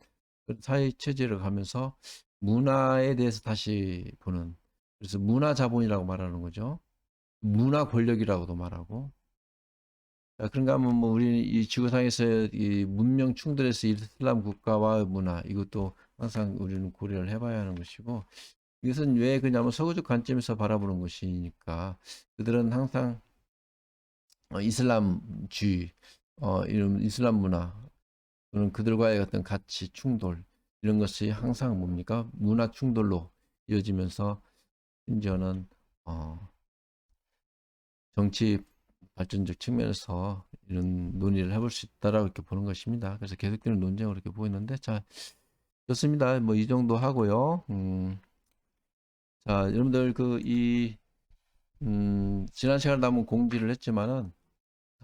그런 사회 체제를 가면서 문화에 대해서 다시 보는 그래서 문화 자본이라고 말하는 거죠. 문화 권력이라고도 말하고. 자, 그런가 하면 뭐 우리 이 지구상에서 이 문명 충돌에서 이슬람 국가와 문화 이것도 항상 우리는 고려를 해봐야 하는 것이고 이것은 왜 그냐면 서구적 관점에서 바라보는 것이니까 그들은 항상 이슬람주의, 이런 이슬람 문화, 그런 그들과의 어떤 가치 충돌, 이런 것이 항상 뭡니까? 문화 충돌로 이어지면서 심지어는 어, 정치 발전적 측면에서 이런 논의를 해볼 수 있다라고 이렇게 보는 것입니다. 그래서 계속되는 논쟁으로 이렇게 보이는데, 자, 좋습니다. 뭐 이 정도 하고요. 자, 여러분들 지난 시간에 한번 공지를 했지만은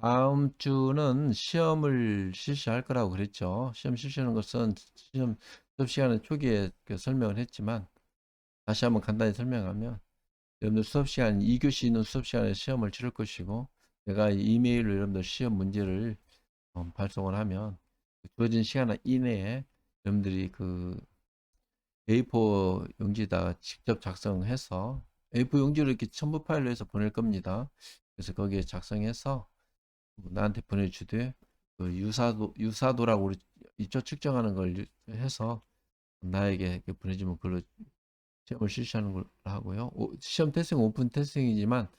다음 주는 시험을 실시할 거라고 그랬죠. 시험 실시하는 것은 시험 수업 시간에 초기에 설명을 했지만 다시 한번 간단히 설명하면 여러분들 수업 시간 2교시 있는 수업 시간에 시험을 치를 것이고 내가 이메일로 여러분들 시험 문제를 발송을 하면 주어진 시간 이내에 여러분들이 그 A4 용지에다 직접 작성해서 A4 용지를 이렇게 첨부 파일로 해서 보낼 겁니다. 그래서 거기에 작성해서 나한테 보내주되 그 유사도라고 우리 이쪽 측정하는 걸 해서 나에게 보내주면 그걸로 시험을 실시하는 걸 하고요. 시험 태생 오픈 태생이지만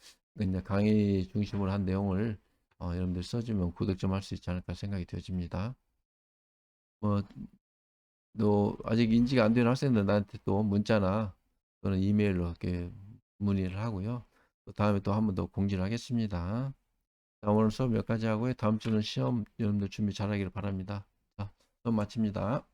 이제 강의 중심으로 한 내용을 여러분들 써주면 고득 좀 할 수 있지 않을까 생각이 되어집니다. 뭐, 또 아직 인지가 안 되는 학생들 나한테 또 문자나 또는 이메일로 이렇게 문의를 하고요. 또 다음에 또 한 번 더 공지를 하겠습니다. 자, 오늘 수업 여기까지 하고요. 다음 주는 시험 여러분들 준비 잘하기를 바랍니다. 자, 수업 마칩니다.